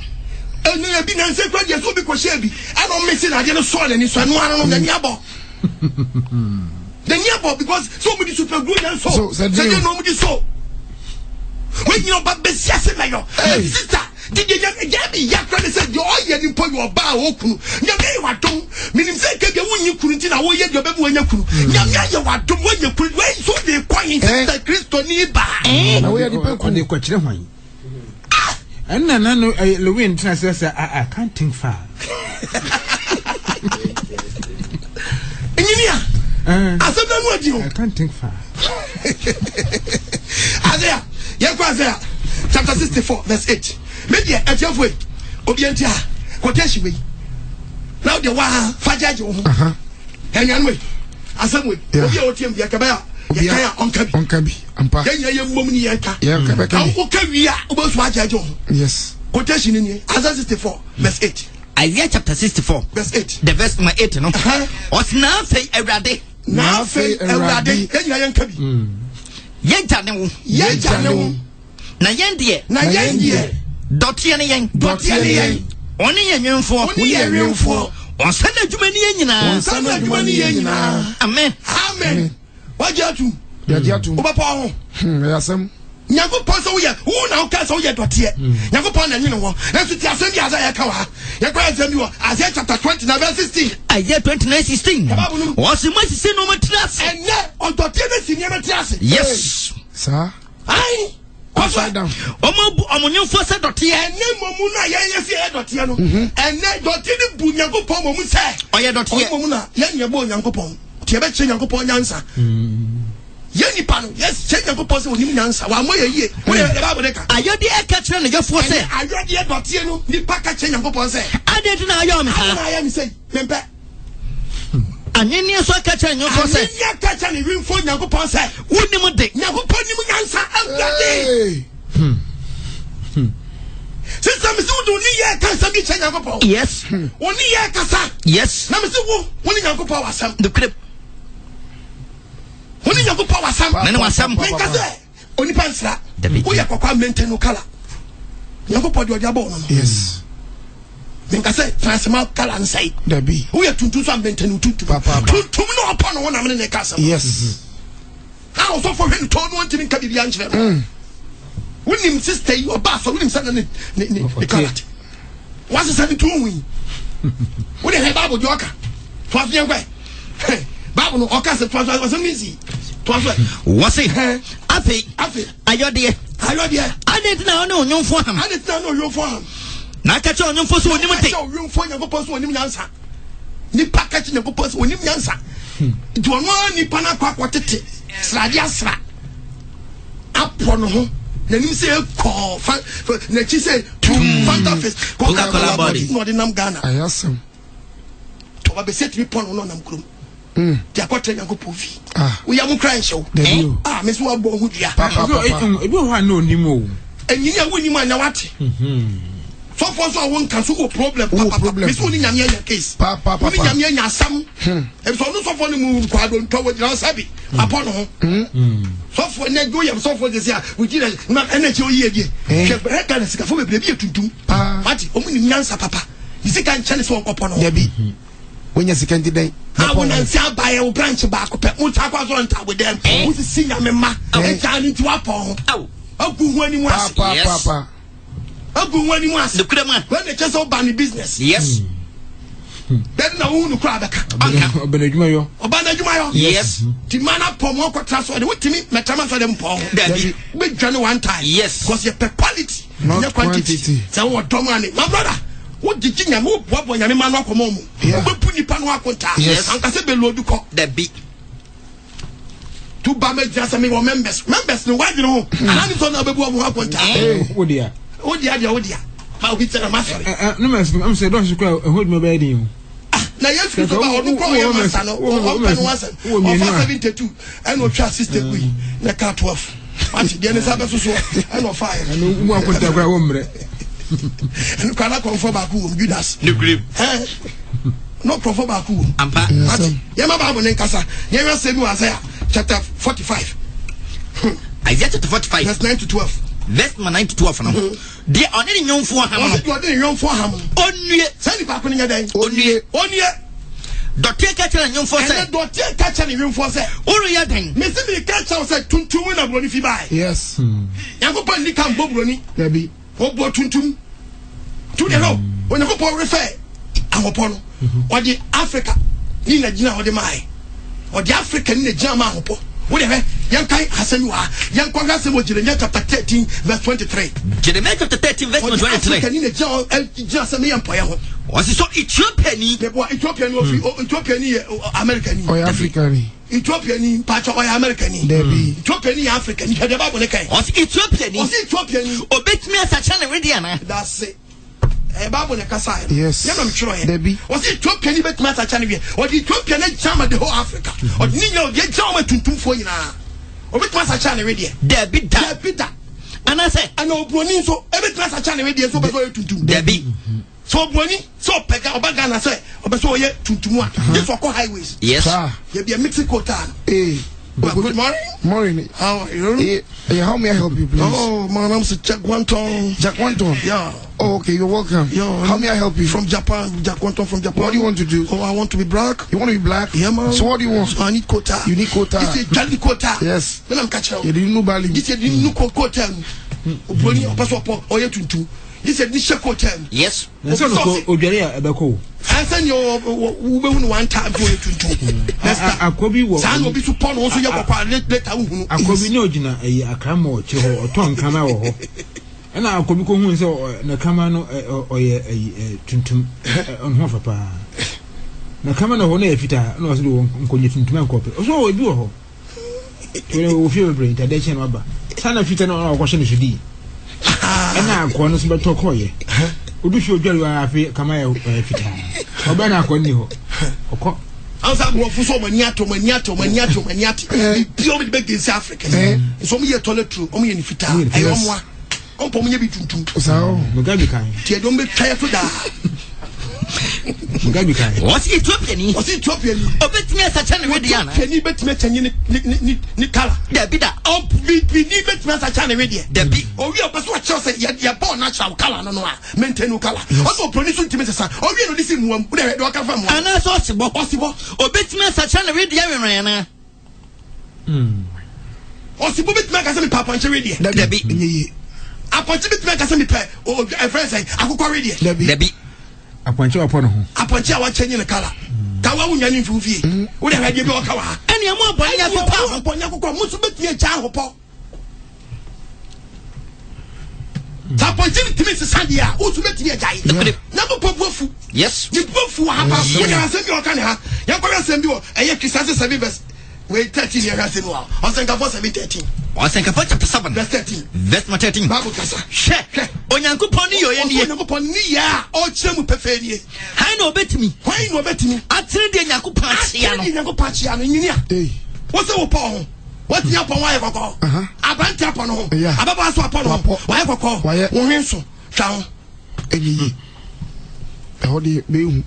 And you have been answered by your so because Shelby. I don't miss it. I didn't saw any so I know the Yabo. The Yabo because somebody super good and so. So you know what you saw. When you know about the sister. Did you get me? Yakran said, you're all getting point your bar open. Yamay, what don't mean say, when you couldn't know what you're when you could. Yamay, what don't when you could wait so they point the Christo nearby. We are the on the question. And then Louis says, I can't think far. Engineer, I said, no, what you I can't think far. Isaiah, Yakwa, chapter 64, verse 8. Media at your way, Obientia, quotation way. Now the one, Fajajo, hang on way. As some way, Obiot, Yakaba, Yakaya, Onkabi, and Park, Yamuni Yanka, Okavia, Wajajo. Yes, quotation in Isaiah 64, verse 8. Isaiah chapter 64, verse 8. The verse number 8, no? What's now say every day? Now say every day, Yankabi. Yanka, na yen Dotia yen. Only a young for, we are real for. On Sunday to many Amen. Amen. What you do? Papa, yes, Nyankopɔn so woyɛ wo na woka so woyɛ dɔteɛ Nyankopɔn na nyene wo na so ti asɛm bi asa yɛ ka wa yɛ kwa asɛm bi wo Isaiah chapter 20 verse 16 Isaiah 29:16 wɔse masisi no matras ɛnɛ ɔdɔteɛ no si nneɛma tiase yes sir ai upside down ɔmonyemfo sɛ dɔteɛ ɛnɛ momu na yɛyɛ fi yɛ dɔteɛ no ɛnɛ dɔteɛ no bu Nyankopɔn momu sɛ ɔyɛ dɔteɛ momu na yɛnyɛ bɔ Nyankopɔn tie bɛkyerɛ Nyankopɔn nyansa yɛni pa no yes kyerɛ Nyankopɔn sɛ onim nyansa wa mo yɛ yie wo yɛ ba bɔde ka ayɔde ɛka kyerɛ ne yɛfoɔ sɛ ayɔde dɔteɛ no nipa ka kyerɛ Nyankopɔn sɛ ade na ayɔ me ana ayɛ me sɛ pempɛ anyenia so aka kyerɛ Nyankopɔn sɛ anyenia ka kyerɛ ne wimfo Nyankopɔn sɛ wonim de Nyankopɔn nim nyansa awurade sister me so do ni yɛ ka sɛ bi kyerɛ Nyankopɔn yes oni yɛ kasa yes na me se wo ni Nyankopɔn wasam the crib oni Nyankopɔn wasam nane wasam me ka sɛ onipa nsra wo yɛ kwakwa maintain no kala Nyankopɔn de ɔde abɔ no yes me ka sɛ transma kala nsai Dabi wo yɛ tuntum so maintain tuntum tuntum no ɔpɔ no wona me ne ka sɛ yes how so for him to no want to be kabi ankyerɛ wonim sister yi ɔba so wonim sɛ ne kala wase sɛ ne tuo wi wo de Bible de ɔka to aso yɛn kwɛ Bible no ɔka sɛ to aso wasɛm ne si to aso wɔse afei ayɔdeɛ ade na ɔne onyomfo ham na aka kyerɛ onyomfo so onim de onyomfo Nyankopɔn so onim nyansa nipa ka kyerɛ Nyankopɔn so onim nyansa nti ɔno nipa na akɔ tete srade asra apɔ no ho nanim sɛ ɛkɔ na chi sɛ Fanta face Coca-Cola body no de nam Ghana ayasem to ba be set me pon no nam krom di akɔtɛ Nyankopɔn fi wo ya mo kran hyew me so abɔ ho dua ebi ho an onim o enyini a wonim anya wate so for so won kan so go problem papa me so ni nyame anya case ni nyame anya asam e so no so for ni mu kwado ntwa wo gyina sabi apɔ no ho so for na go yam so for this ya we gyina na energy o yie die hwe breka na sika fo bebre bi etuntum wate o mu ni nyansa papa yi sika nkyane so nkɔpɔ no Dabi wonya sika ndi den awon ansi abaye wo branch ba ko pe wo ta kwa so nta we dem wo si nyame ma e ja ni tu apɔ ho agu ho ani mu ase papa agu ho ani mu ase the crib man when the chase ban business yes then na wo nu kra beka obanadwuma yo yes ti mana pɔ mo ko tra so de wotimi metama so de mpɔ ho Dabi be dwane one time yes because your quality not quantity say wo dom ani my brother wo digi nyame wo boabo nyame ma no akomo mu wo pu nipa no akonta anka se be lodu ko Dabi to ba me just me members no why you know ani so na be bu mo akonta wo dia ma o bitera ma sori no am say don't go hold me by the na yesu so ba onu ko ye masa no o pe no wasa o 72 and o twa sister kui na ka 12 ati de ne sabe so and o fire no mu akonta kwa wo mre and kana confirm ba ku Judas the crib no confirm ba ku ampa ye ma ba bo ne nkasa ye wi se bi wa say chapter 45 Isaiah chapter 45 verse 9 to 12 verse 9 to 12 no de ɔne ne nyomfo ham no ɔde ne nyomfo ham onue sani pa ko ne nyadan onue dɔteɛ ka kyerɛ ne nyomfo sɛ ɛne dɔteɛ ka kyerɛ ne nyomfo sɛ woyɛ den me se me ka kyerɛ sɛ tuntum na broni fi bae yes Nyankopɔn ni kan bo broni Dabi obo tuntum tu de no Nyankopɔn refer ahopɔ no ɔde Africa ni na gina ɔde mai ɔde Africa ni na gina ma ahopɔ wo de yan kai hasani wa yan kwa ga se mo Jeremiah chapter 13 verse 23 Jeremiah chapter 13 verse 23 Africa ni na gina se me yan poya ho wɔse so Ethiopia ni Ethiopia ni Ethiopia ni America ni Africa ni Ethiopia ni pacha America ni Dabi Ethiopia ni Africa ni hade ba bo ne kai wɔse Ethiopia ni Ethiopia ni obetumi asakyɛ ne redi ana that's it Bible ne kasa yes ya no mtwero ye Dabi wɔse Ethiopia ni betuma asakyɛ ne wie ɔde Ethiopia na jama the whole Africa ɔde ni nya ɔde jama tuntumfo nyina obetuma asakyɛ ne redi Dabi da anase ana obroni so ebetuma asakyɛ ne redi so beso tuntum Dabi so obroni so pega obaga na say obeso ye tuntum a this for highways yes ye be Mexico town Good morning. Morning. How are you? How may I help you, please? Oh, my name's Jack Wanton. Jack Wanton? Yeah. Oh, okay, you're welcome. Yeah. How may I help you? From Japan. Jack Wanton from Japan. What do you want to do? Oh, I want to be black. You want to be black? Yeah, man. So what do you want? So I need quota. You need quota? It's a Charlie quota. Yes. When I'm catching You didn't know Bali. This is the new quota. Brony, or passport, or you to. This is the new quota. Yes. That's all. Obiari Abeko. I send your one time for you to. Akobi was. San will be to pon also your papa later. Akobi no jina a cramo or ton kama or. And I could be going so Nakamano or a tuntum on Hofapa. Nakamano Hone Fita, no, condition to my copy. So we do. You feel brain, a dation rubber. Sana Fita no washing should be. And now, corners but Tokoye. Would you show Jerry Kamaya Fita? Or Bana Conio? As I'm for so maniato. Pure big in South Africa. So me a toilet true, only in Fita. I am one. On Pomia Bituntum. So, Mugabi kind. Tia don't be tired to die. Mugabi kind. What's it to penny? Was it to penny? Oh, bet me as a channel with Diana. Penny bet me Nicola. There be that. Oh, we need bet me as a channel with you. There be. Oh, we are but what you say, you're born natural color, no, maintain color. Also, producing to Mrs. Oh, we know this in one, where do I come from? And that's possible. Oh, bet me as a channel with Diana. Or si bobet make asem papa nche ready. There be. Aponche bit make asem pe. Oh, a friend say akukwa ready. There be. Aponche upon who? Aponche a wa change the color. Kawa wunya ni mfufi. Wo de hade bi o kawa. Ene mo abonya papa. Abonya kokwa musu bet me cha hopo. Aponche bitimi se sadia. Wo su bet me jai. Na bo pofu. Yes. Ni pofu ha pa. Wo de asem bi o kan ha. Ya kwa asem bi o. Eye Christianity 7 verse. Wait 13 years asem wa. Osenka 7:13. Osenka chapter 7 verse 13. Verse 13. Bible kasa. She. Onyankopon ni yo ye ni. Onyankopon ni ya. O chemu pefe ni. Hai no betimi. Why no betimi? Atene de Nyankopon achia no. Nyankopon achia no nyinia. Wo se wo pa ho. What ya pon wa kokko. Abante apon ho. Ababa so apon ho. Wa ye kokko. Wo hwen so. Twa ho. Eyi. E hodi be hu.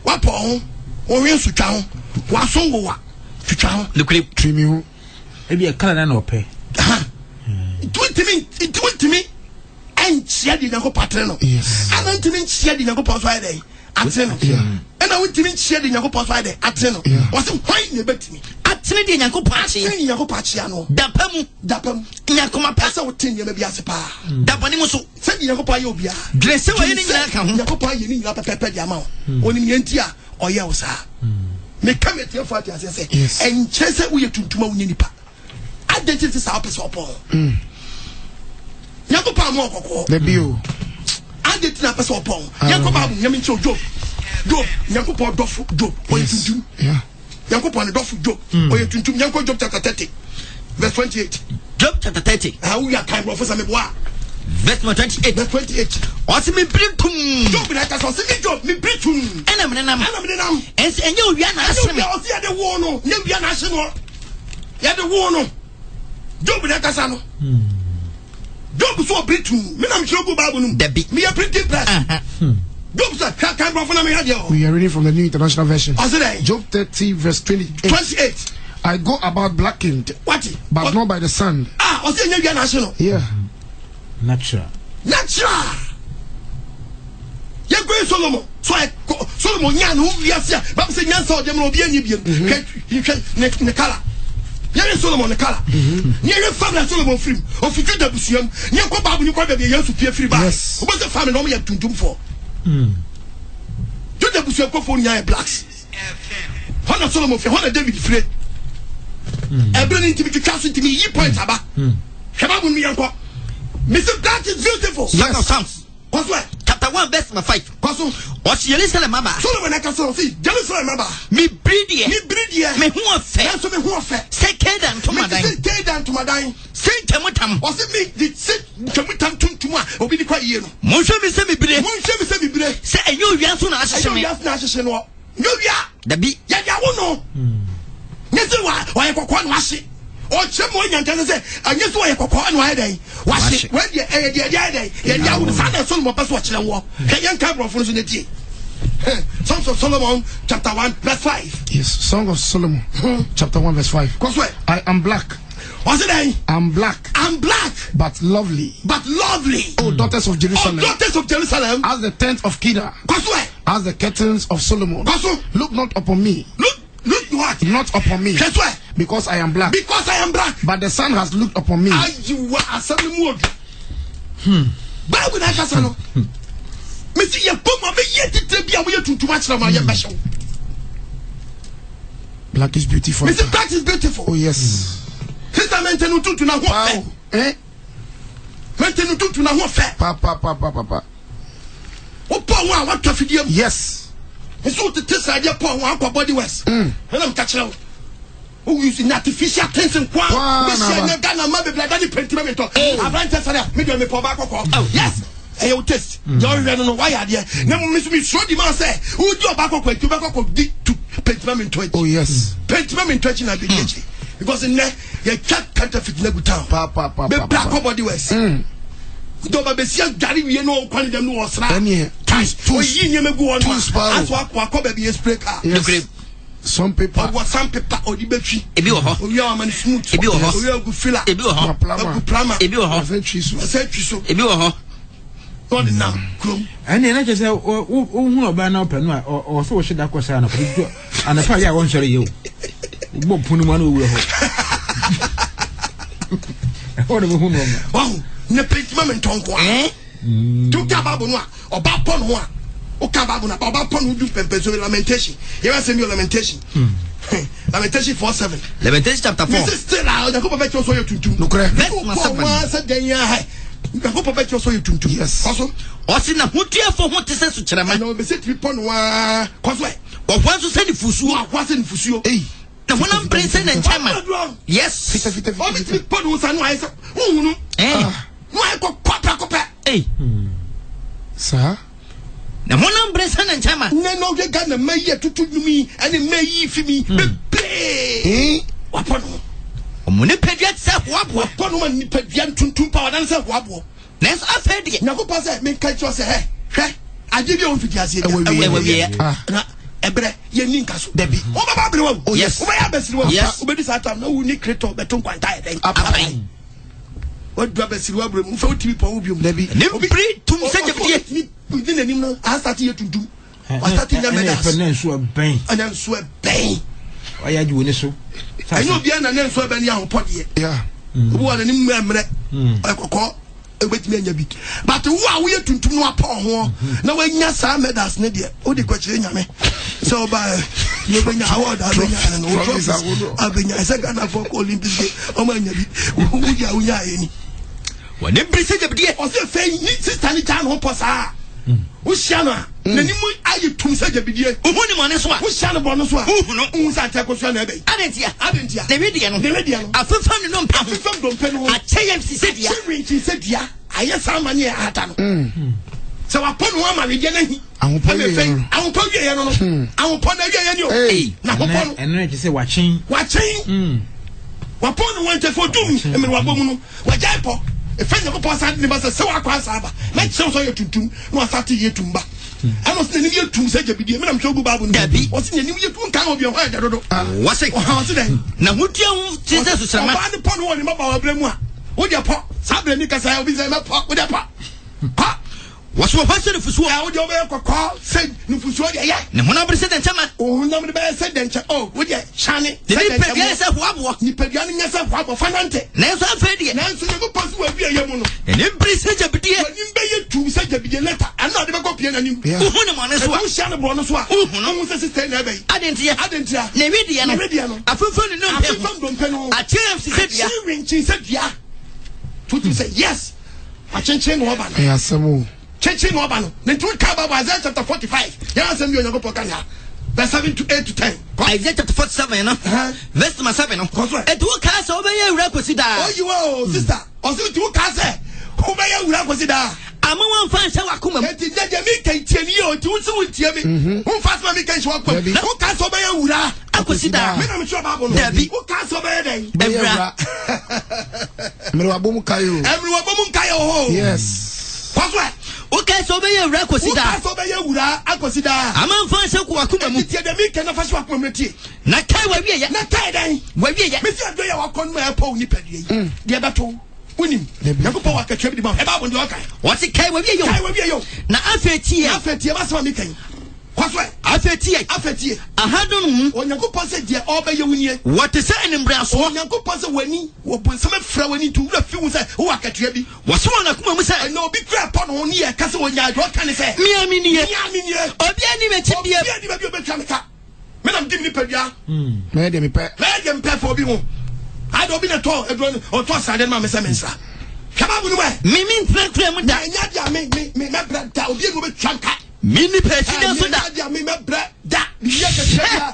Wa pon ho. Wo hwen so twa ho. Wa so wo wa. Twa ho. Lukuri trimi ho. Ebi e kala na ope. Twentimi and chia di Nyankopon atre no. Yes. Anantimi chia di Nyankopon so ade. Atre no. And I want to chia di Nyankopon so ade. Atre no. Was why ne betimi? Atene de Nyankopon achia. Atene Nyankopon achia no. Dapam. Nyakoma pesa wo tin ye ma bi ase pa. Dapani mo so. Se di Nyankopon ye obi a. Dresse wo ye ni nyina ka ho. Nyankopon ye ni nyina pepepe di ama wo. Oni mi enti a oye wo sa. Me kamete fo ati ase se. Enche se wo ye tuntuma wo nipa. Identity sa opese opo. Nyankopon mo kokko. The bio. Identity na pese opo. Nyankopon abu nyame nche Job. Job, Nyankopon dofu Job. Oye tuntum. Yeah. Nyankopon dofu Job. Oye tuntum. Nyankopon Job chapter 30 verse 28. Job chapter 30. How we are kind of me boa. Verse 28. Verse 28. What's me britum? Job na ka so se Job me britum. Ena me nam. Ense enye owia na aseme. O se de wo no, ne wia na ahye no. Ya de wo no. Job na ka sa no. Job so britum. Me nam shiro go Bible no. Me a printing press. Job said, we are reading from the New International Version. Job 30 verse 28. I go about blackened, but not by the sun. Yeah. Natural. You go Solomon. So I Solomon yan who we are saying, but say yan saw them no be any bien. You can the color. Yan Solomon the color. Near family Solomon free. Of you the museum. Yan go babu you go be yan to pay free by. What's the family no me tuntum for? Do the bush go for nya blacks. Honor Solomon for honor David free. Everything to be cast into me ye point aba. Shababu mi yanko. Mr. That is beautiful. Song of Psalms. What's what? Chapter 1 verse 5. What's Jerusalem mama? Solomon I can see Jerusalem mama. Me breed ye. Me who affair. That's me who affair. Say Kedan to my dying. Say Kedan to my dying. Say Temutam. Was it me? Did say Temutam to my obi di kwa ye no. Monsieur me say me bre. Monsieur me say me bre. Say enyo wian so na ahye me. Enyo wian na ahye no. Nyo wia. Da bi. Ya wo no. Nyese wa ye kokko no ahye. O chemo nyantan say anyese wa ye kokko no ahye dai. Wa ahye. We dey dey dey dey. Ye dia wo sa na so no pass wa kire wo. Ka yan ka brofo so na tie. Songs of Solomon chapter 1 verse 5. Yes, Song of Solomon chapter 1 verse 5. I am black. What's it name? I'm black. I'm black. But lovely. But lovely. Oh, daughters of Jerusalem. Oh, daughters of Jerusalem. As the tent of Kedar. As the curtains of Solomon. Look not upon me. Look what? Not upon me. Because I am black. Because I am black. But the sun has looked upon me. You are assembly. Bible na kasa no. Me see your pom be yet to be away to much na my special. Black is beautiful. Me see black is beautiful. Oh yes. Sister maintain to na ho. Maintain to na ho fe. Papa. Opo wa what afidie. Yes. So to test idea pon wa akwa body west. And I'm catch now. Who using artificial things in kwa? Me say na Ghana ma be blood any pentiment. Abrante sana me do me po back kokko. Yes. You test. You no why are there? Na me show the man say, who do back kokko to back kokko di to pentiment 20. Oh yes. Pentiment 20 na be because in there you chat counterfeit na good town. Papa. Be black body west. Do ba be sia gari we no kwan dem no osra. O yi nyeme gu on. Aso akwa be spray car. Some people or the battery. Ebi wo ho. We are man smooth. Ebi wo ho. We are good filler. Ebi wo ho. Plama. Ebi wo ho. Ebi wo ho. God now. And then I just say, who about now, Penua, or so should I cause an apology? And if I won't show you. Bob Punumano will hold. Wow, ne pentiment tonko. Tu kababunwa, or baponwa. O kababuna, or bapon who do pempers lamentation. You ever send me lamentation? Lamentation 4:7. Lamentation chapter 4. This is still out. The couple of you saw you to do. No correct. I hope I bet you saw you to do. Yes. Also, Osi na hutia for what is so chirama. No, be set report wa cosway. Or once you send fusu, what's in fusu? Hey. The one I'm praising and chama. Yes. Fit. Report was an wise. Oh, no. I got papa. Hey. Sir? The one I'm praising and chama. No, they got the mayor to me and the mayor for me. Hey. What? Omune pediat sa wabo pono man ni pedian tuntum pa wadan sa wabo nes afedi na ko pass me ka cho se hwe age bi on fiti ase na ebre ye ni nka so dabi o baba bre wo o yes o ba ya besiri wo o be di sa tam na wo ni creator beton kwanta e den apai o do besiri wo bre mu fa otimi pa wo bi dabi ni bri tum se jebie ni di nanim no a start ye tuntum o start nya medas ana so ben ana so ben o ya ji woni so I know be na na so ben ya ho pode yeah wo na ni mmere akoko ebetimi anya bi but wo a wo ye tuntum no apon ho na wanya sa medals ne de o de kwachire nyame so ba you benya award abenya na no abenya isa Ghana for Olympics o ma nya bi wo ya wo nya eni wo ne brise jabde o se fe ni sister ni jan ho posa wo sia no na ni mu ayi tum sa jabidie o hu ni mo ne so a wo sia no bo no so a hu sa ta ko so na ebe adentia de media no afefam ni no mpa afefam do mpa no a cheyem si sedia chi sedia aye sa ma ni ata no so wa pon ho ma we de na hi ahun pon ye no ahun pon na ye ni o na ho pon eno e se wachen wa pon no wante for dum e me wa bomu no wa jai po e fa nyako po sa ni ba se wa kwa sa ba na che so ye tuntum no asati ye tumba ano se ni ye tum se jabidie me na msho bu babu no o se ni ye tum kan obi ho ya dodo wase na hutia hu Jesus so sama ba ni pon wo ni ma ba wa bre mu a wo de po sa bre ni kasa obi se ma po wo de pa ha waso wa se fusu wo de obe kokko se ni fusu de ya ne hona bre se den chama o na me be se den cha o wo de chane se den cha ni se hoabo ni pedua ni se hoabo fanante na so afedi na so ne ko pasu wa bia ye mu no ne bre se jabidie ni be ye tum se jabidie leta ana de be ko pie na ni hu ni mo ne so wo sia no bro no so a hu se sister na be adentia ne media no afefam ni no mpe no a chem si sedia winchi sedia tutu say yes a chenchen no oba no ya samu chenchen no oba no ne tu ka ba Isaiah chapter 45 ya asem bi onyago poka ya verse 7 to 8 to 10 Isaiah chapter 47 no verse 7 no etu ka se obeye wura kwesi da oh you oh sister o se tu ka se obeye wura kwesi da ama wan fan se wakoma eti jeje mi kan tie ni o ti wo se wo tie mi wo fa se mi kan se wakoma na wo ka se obeye wura akwesi da me na me sure babo no wo ka se obeye den ebra Emre wa bomu kayo ho yes kwaswe Okay, so be you ra kosida. So be you wura akosida. Amanfa se ko akuma mu. Ti de mi kan na fa so akoma meti. Na kai wa wiye. Na kai dan. Wa wiye. Me ti adoya wa kon ma pa oni padue yi. De beto. Unim. Yakopo wa ka twem di ma. E ba bo ndi okai. What kai wa wiye yo. Kai wa wiye yo. Na afeti ba se ma mi kan. Kwaswe. Afetie. Ahadun. Onyankopon se de obeye wunie. What is say enimra so? Onyankopon se wani, wo bonsam fra wani tu wura fi wu se wo akatua bi. Wo so na kuma mu say. Na obi kra pa no ne ye ka se wonya adwo ka ne se. Miami nie. Obi ani me chi bia. Obi ani ba bi obetwa me ka. Me nam dim ni padua. Me de me pe for obi ho. Ado bi na to edro o to sade ma me se mensa. Kaba bu no ba. Mimi ntrakra mu da. Nya dia me bra da obi enu betwa nka. Mini person so da. Dia me bra da. Ye ke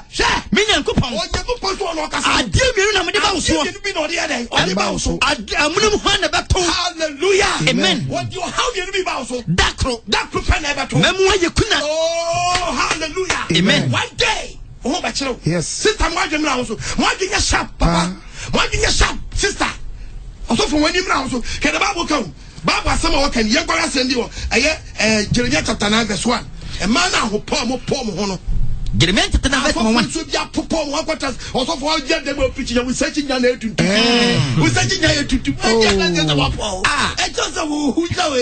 sha. Minya nkopon. Onyankopon so no kasa. Ade miru na me de ba wo so. Ade bi no de dey. Ade ba wo so. Amunum ho na beto. Hallelujah. Amen. What you how you be ba wo so. Dakro pen na beto. Memu aye kuna. Oh, hallelujah. Amen. One day. Oh, ba chiro. Yes. Sister mo adwe mra wo so. Mo adwe nya sharp papa. Mo adwe nya sharp sister. Also for when you mra wo so. Ke the Bible come. Bible asema wo kan ye gwara sendi wo. Jeremiah chapter 9 verse 1. A man who poor mo hono. Jeremiah chapter 9 verse 1. So be a poor mo quarters. Also for all get them preaching we searching your name to. We searching your to. Ah, I just who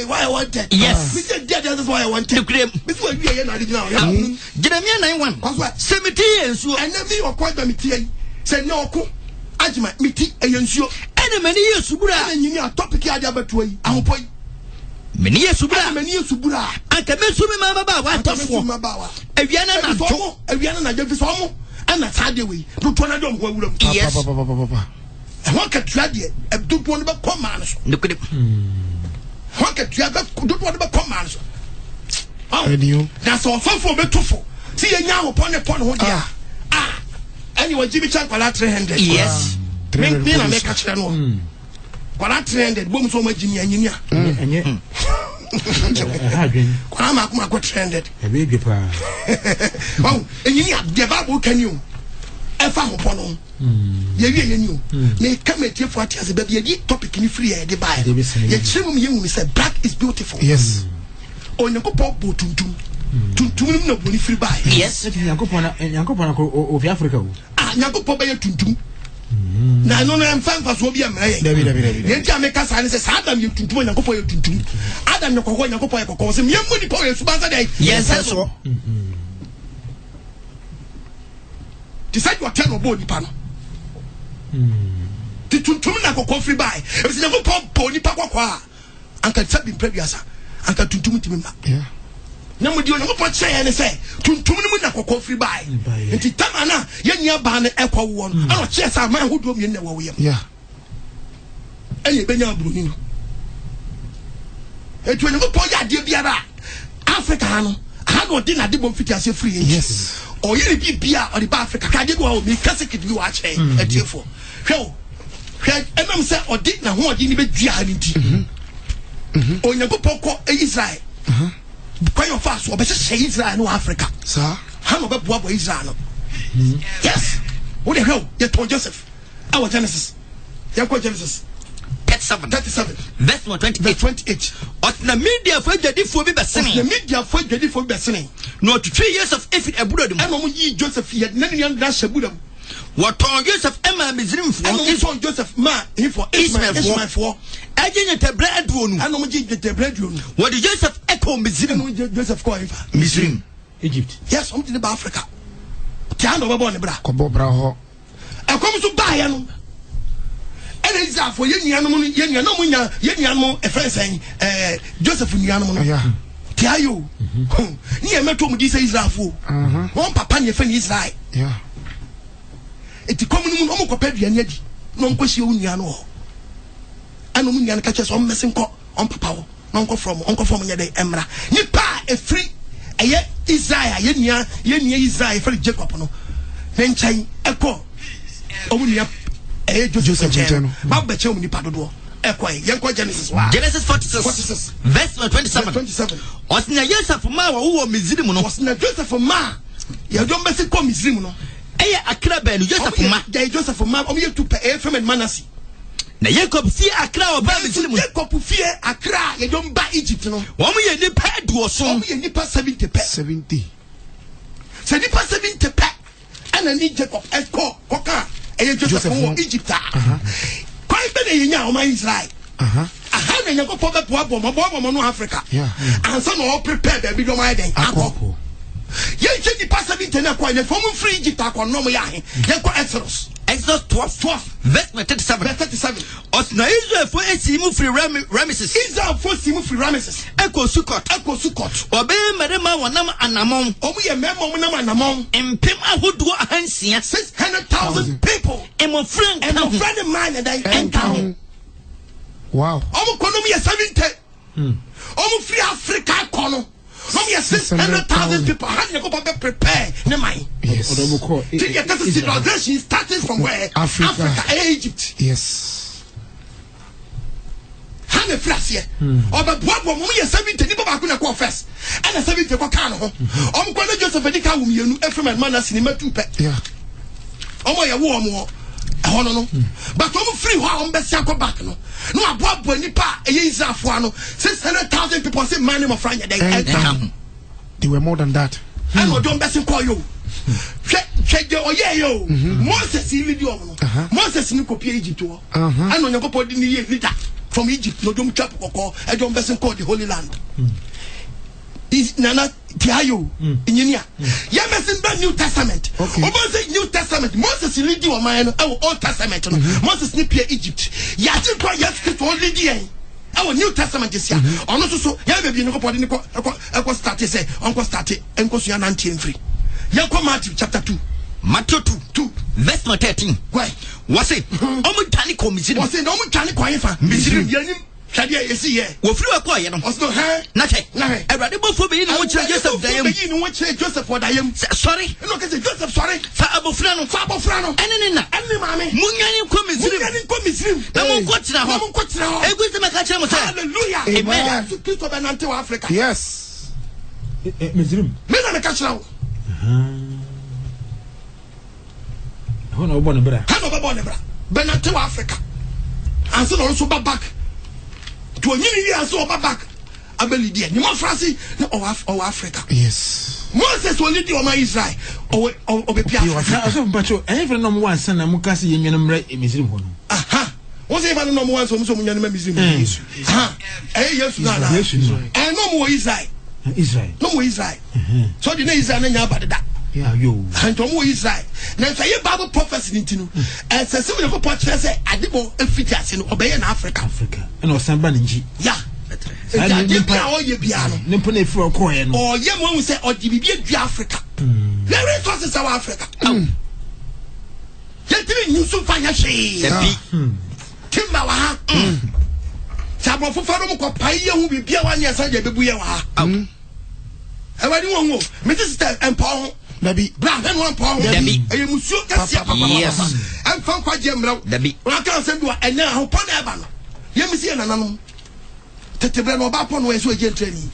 why I wanted. Yes. We said that's why I wanted. This way we are now. Jeremiah 9:1. 70 years so enemy or quite me tie. Say no ko. Ajima miti eyensuo. Ene mani yesubura. Ene nyini a topic ya dia beto yi. Ahopoi. Mani yesubura. Mani yesubura. Anka mesumi ma baba wa tafo. Awiana na jo. Awiana na jo fi so mo. Ana sade we. Doto na dom ho awuram. Yes. E ho ka tua de. Doto no be koma no so. Nukudi. Ho ka tua be doto no be koma no so. Radio. Na so fofo be tufo. Si ye nya ho pon ho dia. Ah. Anyway, Jimmy Chan kwala 300. Yes. Me na make a chira no. Kwala 300 bom so ma Jimmy anyinya. Enye. Kwala ma kuma ko 300. E be gbe pa. Oh, enyinya de Bible kan you. E fa ho pono. Ye wie ye ni o. Me come tie for atiase ba bi ye topic ni free e de buy. Ye chirem ye wu me say black is beautiful. Yes. Onyankopon bo tuntum. Tuntum na bo ni free buy. Yes. Yankopon ko of Africa. Ah, Yankopon ba ye tuntum. Na no na mfa so bi amra ye. David. Ye ntia me kasa ne se sa Adam ye tuntum Yankopon ye tuntum. Adam ne kokko Yankopon ye kokko se me mu ni po ye subanza dai. Yes so. Ti say you tell no bo ni pa no. Ti tuntum na kokko free buy. E se Yankopon po ni pa kwakwa. Anka tsabi previasa. Anka tuntum ti me ma. Yeah. Na mo di onye po che ne say tuntum ni mu na kokko free buy. Nti tama na ye nya ba ne ekwo wo no. Ana che sa man hodo mi na wo yem. Yeah. Eye benya bruni no. Etu onye po ya de biara Africa no. Ha no di na de bom fiti ase free. Yes. Oye bi bia o di ba Africa ka de go o mi kase kidi bi wa che etiefo. Hwe enam se odi na ho odi ni be dua ha ni nti. Onyankopon ko Israel. Kwa your fast, or better say Israel no Africa. Sir, how about Boabo Israel? Yes. What the hell? You told Joseph. Our Genesis. You quote Genesis 37. Verse 28. Of the media for the different be listening. The media for the different listening. Not 3 years of effort abroad. And on ye Joseph yet none young dash abudam. What on Joseph Emma Mizrim for? And on Joseph Ma, he for Ishmael for. I didn't a bread one. And on the bread room. What did Joseph echo Mizrim? Joseph call Mizrim. Egypt. Yes, something about Africa. Tiano Babon Bra. Kobo Braho. I come to buy and Israel for Yeniano, a friend saying, Joseph Niano. Yeah. Tiayo. Near Metro Medisa Israel for one papa, your friend Israel. Yeah. It's a common homo and yet non question Uniano. And Unian catches on messing on papa, Uncle from Yade Emra. Nipa a free a yet Israel, Yenia Israel for Jacob. Then Chai Echo. Omunia Joseph Babachom ni Paddo. Echo Genesis 46 verse 27. Osna Joseph Ma who Mizrim was not Joseph Ma. You don't mess it come Mizrim. Akra Ben Joseph Ma. Joseph Ma. You to pay from Manasi. na Jacob fie Accra oba Misrim Jacob fie Accra ye don ba Egypt no wo mo ye nipa duoso wo ye nipa 70 pe 70 se nipa 70 pe ana ni Jacob esko koka eye Joseph wo Egypt kwai be na yenya o ma Israel aha na Jacob be boa no Africa ansa no prepare be bi do ma den akọ ye che nipa 70 na kwa ye from free Egypt akọ no mo ya he ye ko Exodus 12 verse 37 Osna Israel for esimu free Ramesses Israel for simu free Ramesses Eko Sukot Obe merema wanam anamon Omu ye mema wanam anamon Empem ahodoɔ ahansia 600,000 people Emo friend man and I encounter wow Omu kono ye 70 Omu free Africa kono Omu ye 600,000 people how you go prepare ne mind yes civilization starting from where Africa Egypt yes how the flash here oba boabo mo ye 70 ni baba kuna ko first and 70 ko kan ho omo ko na Joseph edika wumienu Ephraim man na sinima tupe yeah omo ye wo omo ho no but omo free ho omo be sia ko back no aboabo nipa eye Israel fo ano 600,000 people say man mo franya they were more than that and we don't be call you check the yo Moses video no Moses ni copy Egypt wo and on your di ni leader from Egypt no don't chap kokko e don't be call the Holy Land is nana tiayo engineer ya mesin ba New Testament Moses New Testament Moses lead you man no Old Testament no Moses ni pia Egypt ya ti ko ya script only di our New Testament is here ono so ya be bi ni ko podi ni ko start say onko start enko so ya nantie free ya ko Matthew chapter 2 verse 13 why was it omo tani ko Misiri was it omo tani ko afa Misiri yanim shadia yesi ye wo free wa ko ye no oso he na che Awurade bofo be ni wo kire Joseph dayem be ni wo kire Joseph dayem sorry no ke say Joseph sorry fa abofra no ene na ene maame munyani ko Misiri na mo ko tira ho egu se maka kire mo say hallelujah amen Kristo be nante wa Africa yes Misiri me na me ka kire ho Hono obo bra benante wa Africa anso no so back to nyini wi anso back abeli dia ni mo France na o Africa yes Moses only di o ma Israel o be pia Africa so mpacho enfe no mo wansa na mo kase yenwene mra Misiri ho no wọ́n sẹ́yìn fún ọmọ wọn sọ muso mu yanni mẹ́ Misiri mu Yesu Yesu náà no mo Israel no mo Israel so di na Israel na nya abadeda and to Israel na say Bible prophecy ni tinu say we go portray say adibo efiti ase no obeye na Africa and osamba nji ya nimpa o ye bia no nimpa na efi okọ ye no o ye mo say odibibi adu Africa the resources of Africa yetimi nyusu fanya hwe timba wa ha sabo foforo mo ko pai ye hu bibia wa nya sa je bebu ye wa ha ewadi won wo me sister empower Dabi bra den one pound Dabi e musuo kasia papa em fan kwaje mraw wa kan se do ena ho pon e ba no ye mi sie nananom tetebre no ba pon we so ejentrani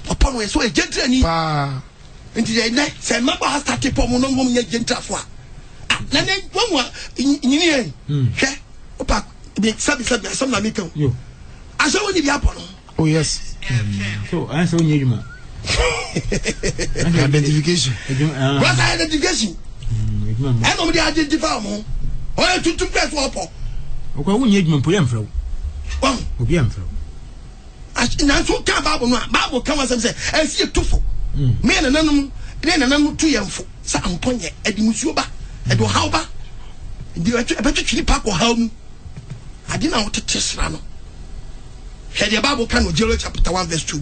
opon we so ejentrani pa nti je ne se maba ha start pom no ngom nya jentrafo na ne wonwa nyini en hwe opa bi sabi some na me kan yo asa woni bi apon oh yes so answer woni eduma identification what's identification I know they identify mo o e tutu press opo o kwa woni eduma mpo ye mfra wo obi amfra na so ka Bible no Bible ka wasem say esi etufo me na nanum tu yemfo sa amponye edimusuo ba edo haw ba di ebetwitwiri pa ko haw mu ade na wotete sra no he the Bible can no Joel chapter 1 verse 2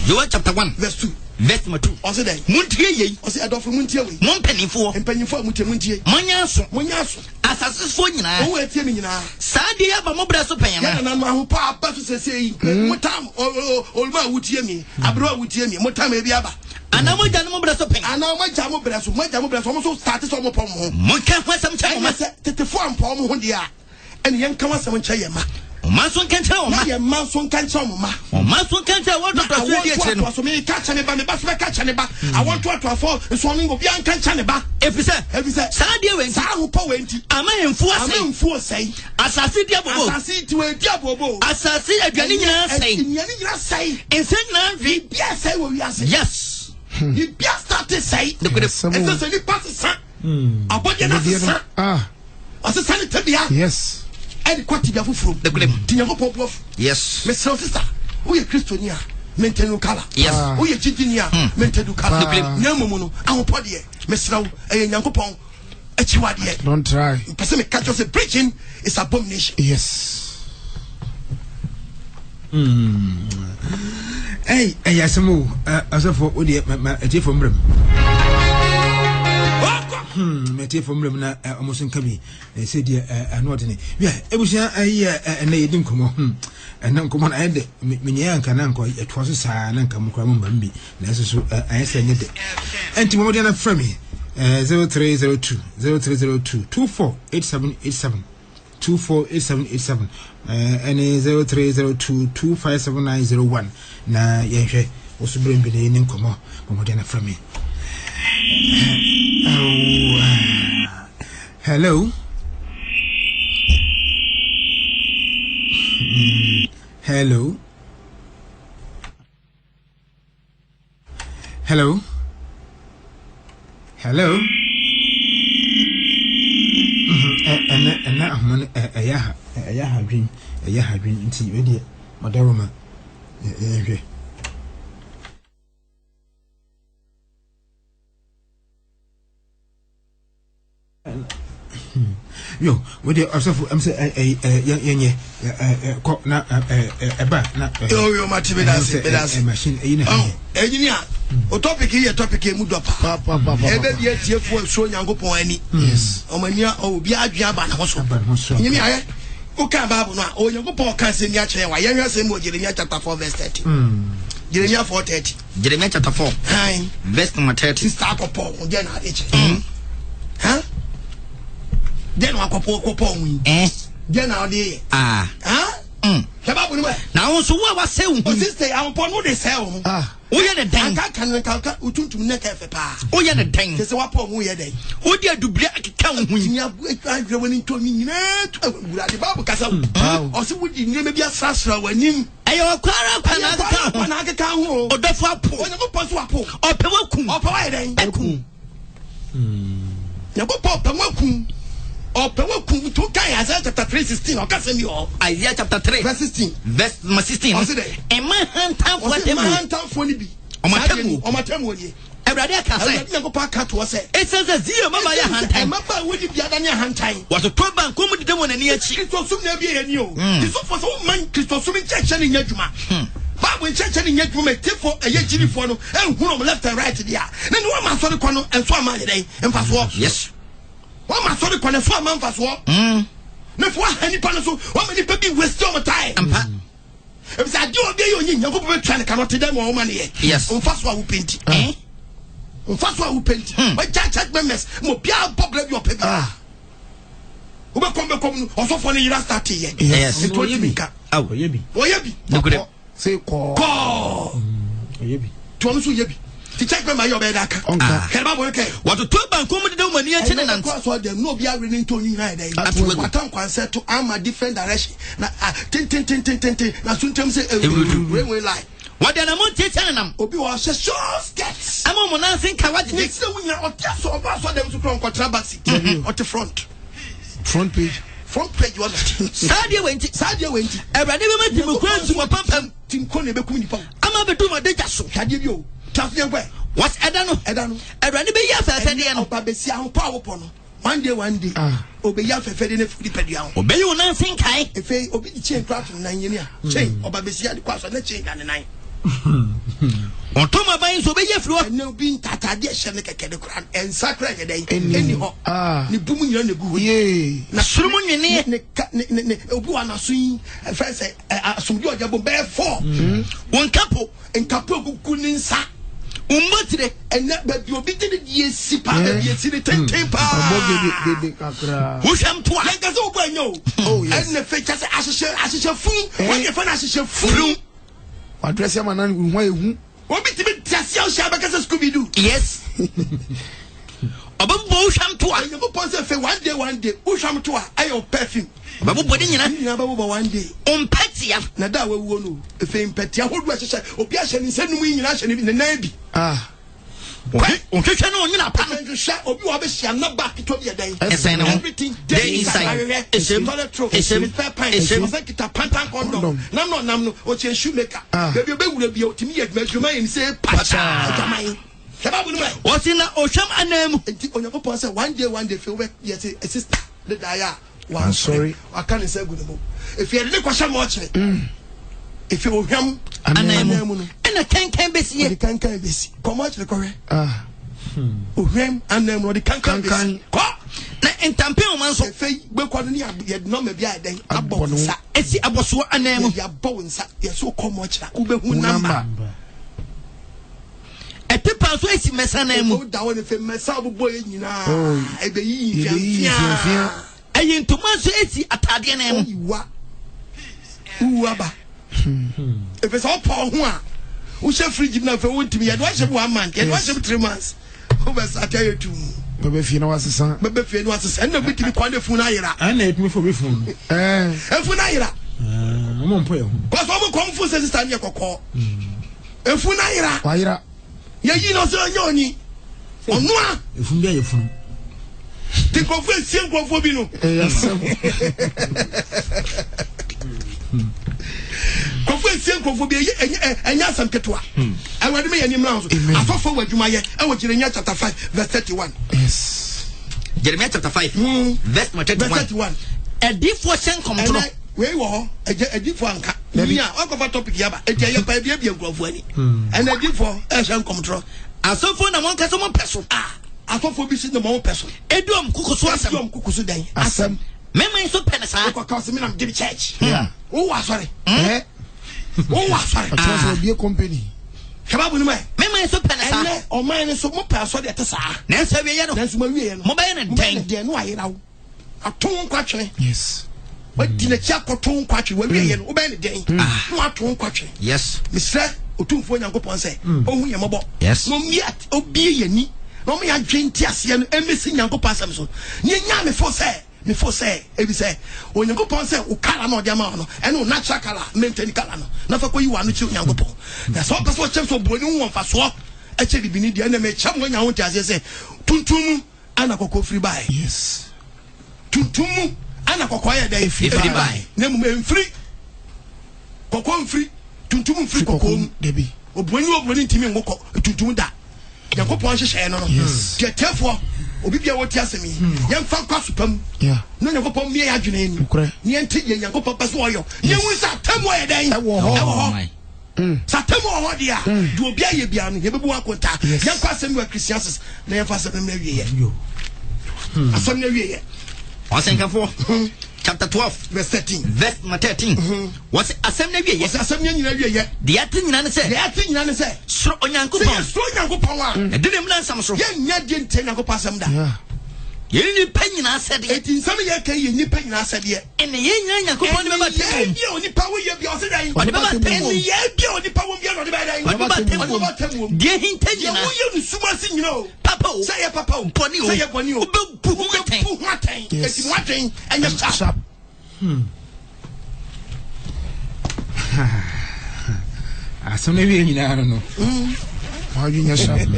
Joel chapter 1 verse 2 verse 2 also then muntie ye also adofo muntie we mon penifo muntie monyaso asasefo nyina wo etie mi nyina saade ya ba mo bra so penya na na ho pa aba so sesei mutam olma wutie mi abro wutie mi mutam e bi aba ana mo janu mo bra so penya ana mo ja mo bra so mo so start so mo pom ho mo ka hwasam cha mo tetefo ampo mo ho dia ene yen ka wasam cha ye ma Mason can't tell my Mason can't tell ma. Mason can't tell what I want to me catch any band, but catch any back. I want to fall and swimming of young catch any back. If you say, Sadia went, Samu Powenti, am I in force say, as I see Diabo, to a Diabo, as I see a Ganina say, and send now, yes, I will, yes. You just start to say, the good of any passes, about your son. As a sanitary, yes. And quite the fruit, the glim, Tingo yes, Miss Sister, we are Christiania, Mentenu Kala, yes, we are Chidinia, Mentenu Kala, Yamuno, our body, Miss Row, a Yankopon, a Chiwadia. Don't try. Pacific catch of preaching is abomination. Yes. Hey, yes, move as of what you from Brim. Mete from Lemna almost in Kabi, they said, an ordinary. Yeah, it was a year and they didn't come on. And then come on, I had Minian Cananco, it was a sign and come from Bambi. That's I said it. And to Modena Fremi 0302 0302 248787 248787 and 0302 257901. Na Yanshe was bringing in Como, Modena Fremi. Hello. Hello. Hello. Hello. And now I'm a dream until you did, Madame. Yo, what you also I'm say na eba na yo machibedase machine engineer o topic here mu do pa ebe bia tiefo so nyankopon ani yes o mania o bia adua ba na ho so engineer aye o kan Bible no o nyankopon kan se ni a kire wa yenhwe se mo Jeremiah chapter 4 verse 30 Jeremiah 4:30 Jeremiah chapter 4 verse number 30 sister Paul o je na eche huh then wakopo win then now dey na won so wa say wo sister am pon no dey sell wo ye the den kan utuntum ne ka fe pa wo ye the den say wa pon wo ye den wo dey adubria akeka wo hu ni adwe woni to ni nyina to awura de Bible kasa o se wo di nyema bia sasra wanim ayo kwara na akeka ho odofo apo woni ko pon so apo ope wakum ope wa ye den akum ya ko pon wakum Open to Isaiah chapter 3:16. Or can you Isaiah chapter 3 verse 16. Verse 16. A man hand time for them. Man time for Nibi. On my table. Everybody can say. It says a zero mama ya hand time. Mama would be other hand time. What a program come with them on a near cheek. It was soon never be a new. This was so man Christosum church in Yajuma. But when church in Yajuma, tip for a Yaji for no, and who left and right there. Then one man saw the corner and swam my day and fast walk. Yes. One man saw the corner for a man fast walk. No, for any panel, one many people waste your time. If I do obey you, you're going to try to cannot tell them all money. Yes, on fast one who paint. On fast one who paint. My church members, Mopia Bob, your paper. Who will come also for the last 30 years. Yes, it will be. Oh, Yebi. Oh, Yebi. Look at it. Say call. Yebi. To also Yebi. To check my Yobedaka. What to talk about comedy do money and them no be reading to you right there. What time concert to arm a different direction. Now, now sometimes say, we lie. What then I'm on telling Obi was so skets. I'm on nothing. What next to win or just of us for them to come contraband or the front page. Front page was Sadia went. I never met him across to my pump. Tim Coney Becuni. I'm a bit my data so. Had you? What's Edano? I ran a bit yes, and then Babesia power upon one day. Obey Yafa Fedin Filipedia. Obey you nothing, I if they obey the chain craft in 9 years. Chain or Babesia the cross on the chain and the 9. On Toma Bains obey your floor, no being Tata Shanaka Kedekran and Sacred day. Anyhow, the booming on the good ye. Nasrumun near Obuana swing, and first some Georgia bear 4. One couple and couple couldn't sack. Umbotire. And that baby will be the DSC part, the city temper. Who's am to like us over no. Oh, yes. And the fetch as a fool. When you find as a fool. What dress your man? Why? What be to be just your Shabaka Scooby Doo? Yes. About Busham to I never pause one day, Busham to I perfume. Babu putting in one day. Petia. Nada will know if I'm Petia, who was a Opiation in San Louis in the Navy. Ah. Okay, no, you're not planning to shut or you have a sham not back to your day. Everything day inside. It's a fair pint. It's a pantan condom. No, what's your shoemaker? Baby will be to me at Measure and say, Pacha. What's in the ocean and them? On your papa one day, feel wet, yes, a sister, the dia. I'm sorry. I can't say good. If you had a question watching, if you will come and I can't be seen, you can't be seen. Come watch the correct. Uham and then what the can't be. In Tampio, man, so fake, but quality had no maybe I then a bonus. It's a boss and name of your bones. You're so come watch that Ube number. A people so it's mess and name down if a messable boy, you know, I be ayin to man so eti atade na em uwaba if it's all power ho a wo she fridge na fe won timi ye do she 1 month ye do she 3 months wo be satay tu bebe fie na wasesa na bitimi kwande fun na yira na etumi fo be fun fun na yira mo mpo ye ho cause wo kom fun se sister ne kokko fun na yira wa yira ye yi no so nyoni onu a fun bia ye fun the conference same conformi no conference same conformi enya sam ketwa awade me yanim na so asofo wadwuma ye e wo Jeremiah chapter 5 verse 31 yes Jeremiah chapter 5 verse 31 edifo sen komtro we wo edifo anka ni a okofa topic yaba etia ye pa bia nkrofo ani and edifo sen komtro asofo na won kaso mo peso asofo bi si na mo person edom kukuso asem edom kukuso dan asem mema so penasa ko ka me na give church wo wa sorry wo wa sorry atras be company shababu ni mai mema so penasa ene o man ni so mo person de tesa na nsa wie ye no na nso ma wie ye no mo ba ye na den no ayira wo aton kwatwe yes wadi na chia koton kwatwe wa wie ye no wo ba ne den no aton kwatwe yes misra otumfo nyankopon se ohun ye mobo yes no mi at obi ye ni no me adwenti ase no emesi nyankopon asem so ne nya me fo say ebi say onyankopon say o kala no de ma no ene o natural kala maintain kala no na fa koyi wa no chi nyankopon na so person chem so boni won fa so e che bibini de na me chem wo nya ho tiase say tuntum ana kokko free buy yes tuntum ana kokko ya da free buy na mu free kokko free tuntum free kokko debi oboni ntimi ngoko tuntum da yakopon hyehyɛ no no tietefo obi bia woti asemi yemfa kwa supam no yakopon bia yadwene ni ne enti ye yakopon pese oyo ye hu sa tamo ye den ewo ho sa tamo ho dia do obi aye bia no ye bebu akonta yemfa asemi wa Christians na yemfa asemi na wie ye asemi na wie ye osenkafo chapter 12 verse 13 verse 13 was asem na wie ye asem nyina wie ye de ate nyina ne se soro onyankopon wa edene mna nsam so ye nya de nte nyankopon asem da ye ni pa nyina asede eti nsam ye kan ye ni pa nyina asede ene ye nya nyankopon ne ba tem ye oni pa wo ye bia o se dan o de ba tem ye bia oni pa wo bia no de ba dan o de ba tem de hinta nyina ye wo ye ni suma si nyina o papa o say ye papa o poni o say ye poni o be pu haten eti haten enya sharp asem na wie nyina no ma yunya sharp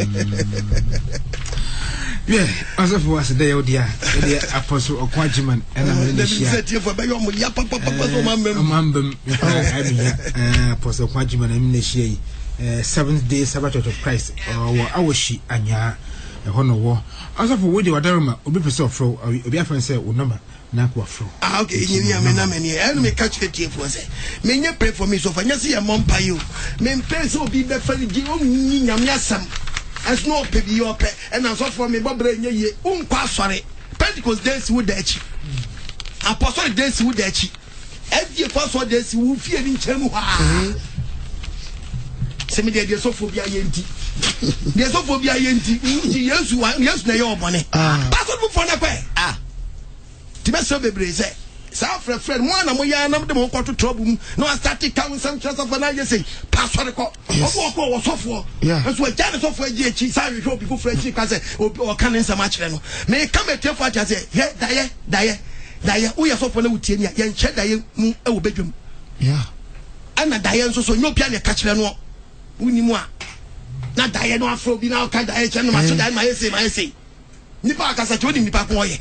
yeah asofo was there odia the apostle okwajiman and I'm in the share apostle okwajiman am in share 7th day Sabbath of Christ or awoshi anya hono wo asofo we dey wadaruma obi pese ofro obi afan say wo number na kwa fro okay yini ya mena meni enu me catch the tiefo say me nye pray for me so fa nya se ya mompa yo me pray so obi be fari gi o nyi nyam yasam as no pe bi yo pe and so for me bobre nye ye unkwa asore Pentecost days wo da echi apostolic days wo da echi every first days wo fie ni nchemu ha me de so phobia yenti de so phobia yenti yesu na ye obone pastor bu for na kwa ti be so bebre say sa friend mo na mo ya na mo de mo kwato trouble mu no start count some chance of na say pastor ko obo wo sofo so a jane sofo agi echi sa hwe obi ko friend chi ka say o kan nsam a kire no me come tefo a say he daye wo ye sofo na wutie ni ye nche daye mu e wo bedwam ana daye nso so nyopia ne ka kire no wuni mu a na daye no afro bi na ka daye che no ma so daye ma yesi nipa aka sa che odi nipa ko ye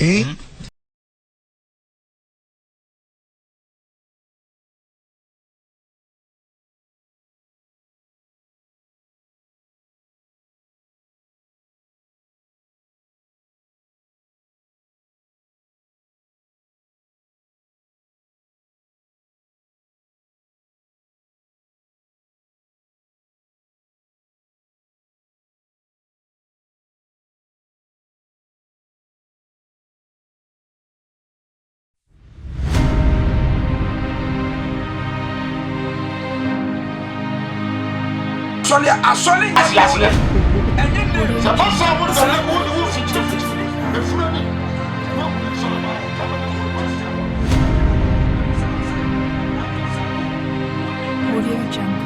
Assolé. Ça passe à vous, ça Audio Jungle.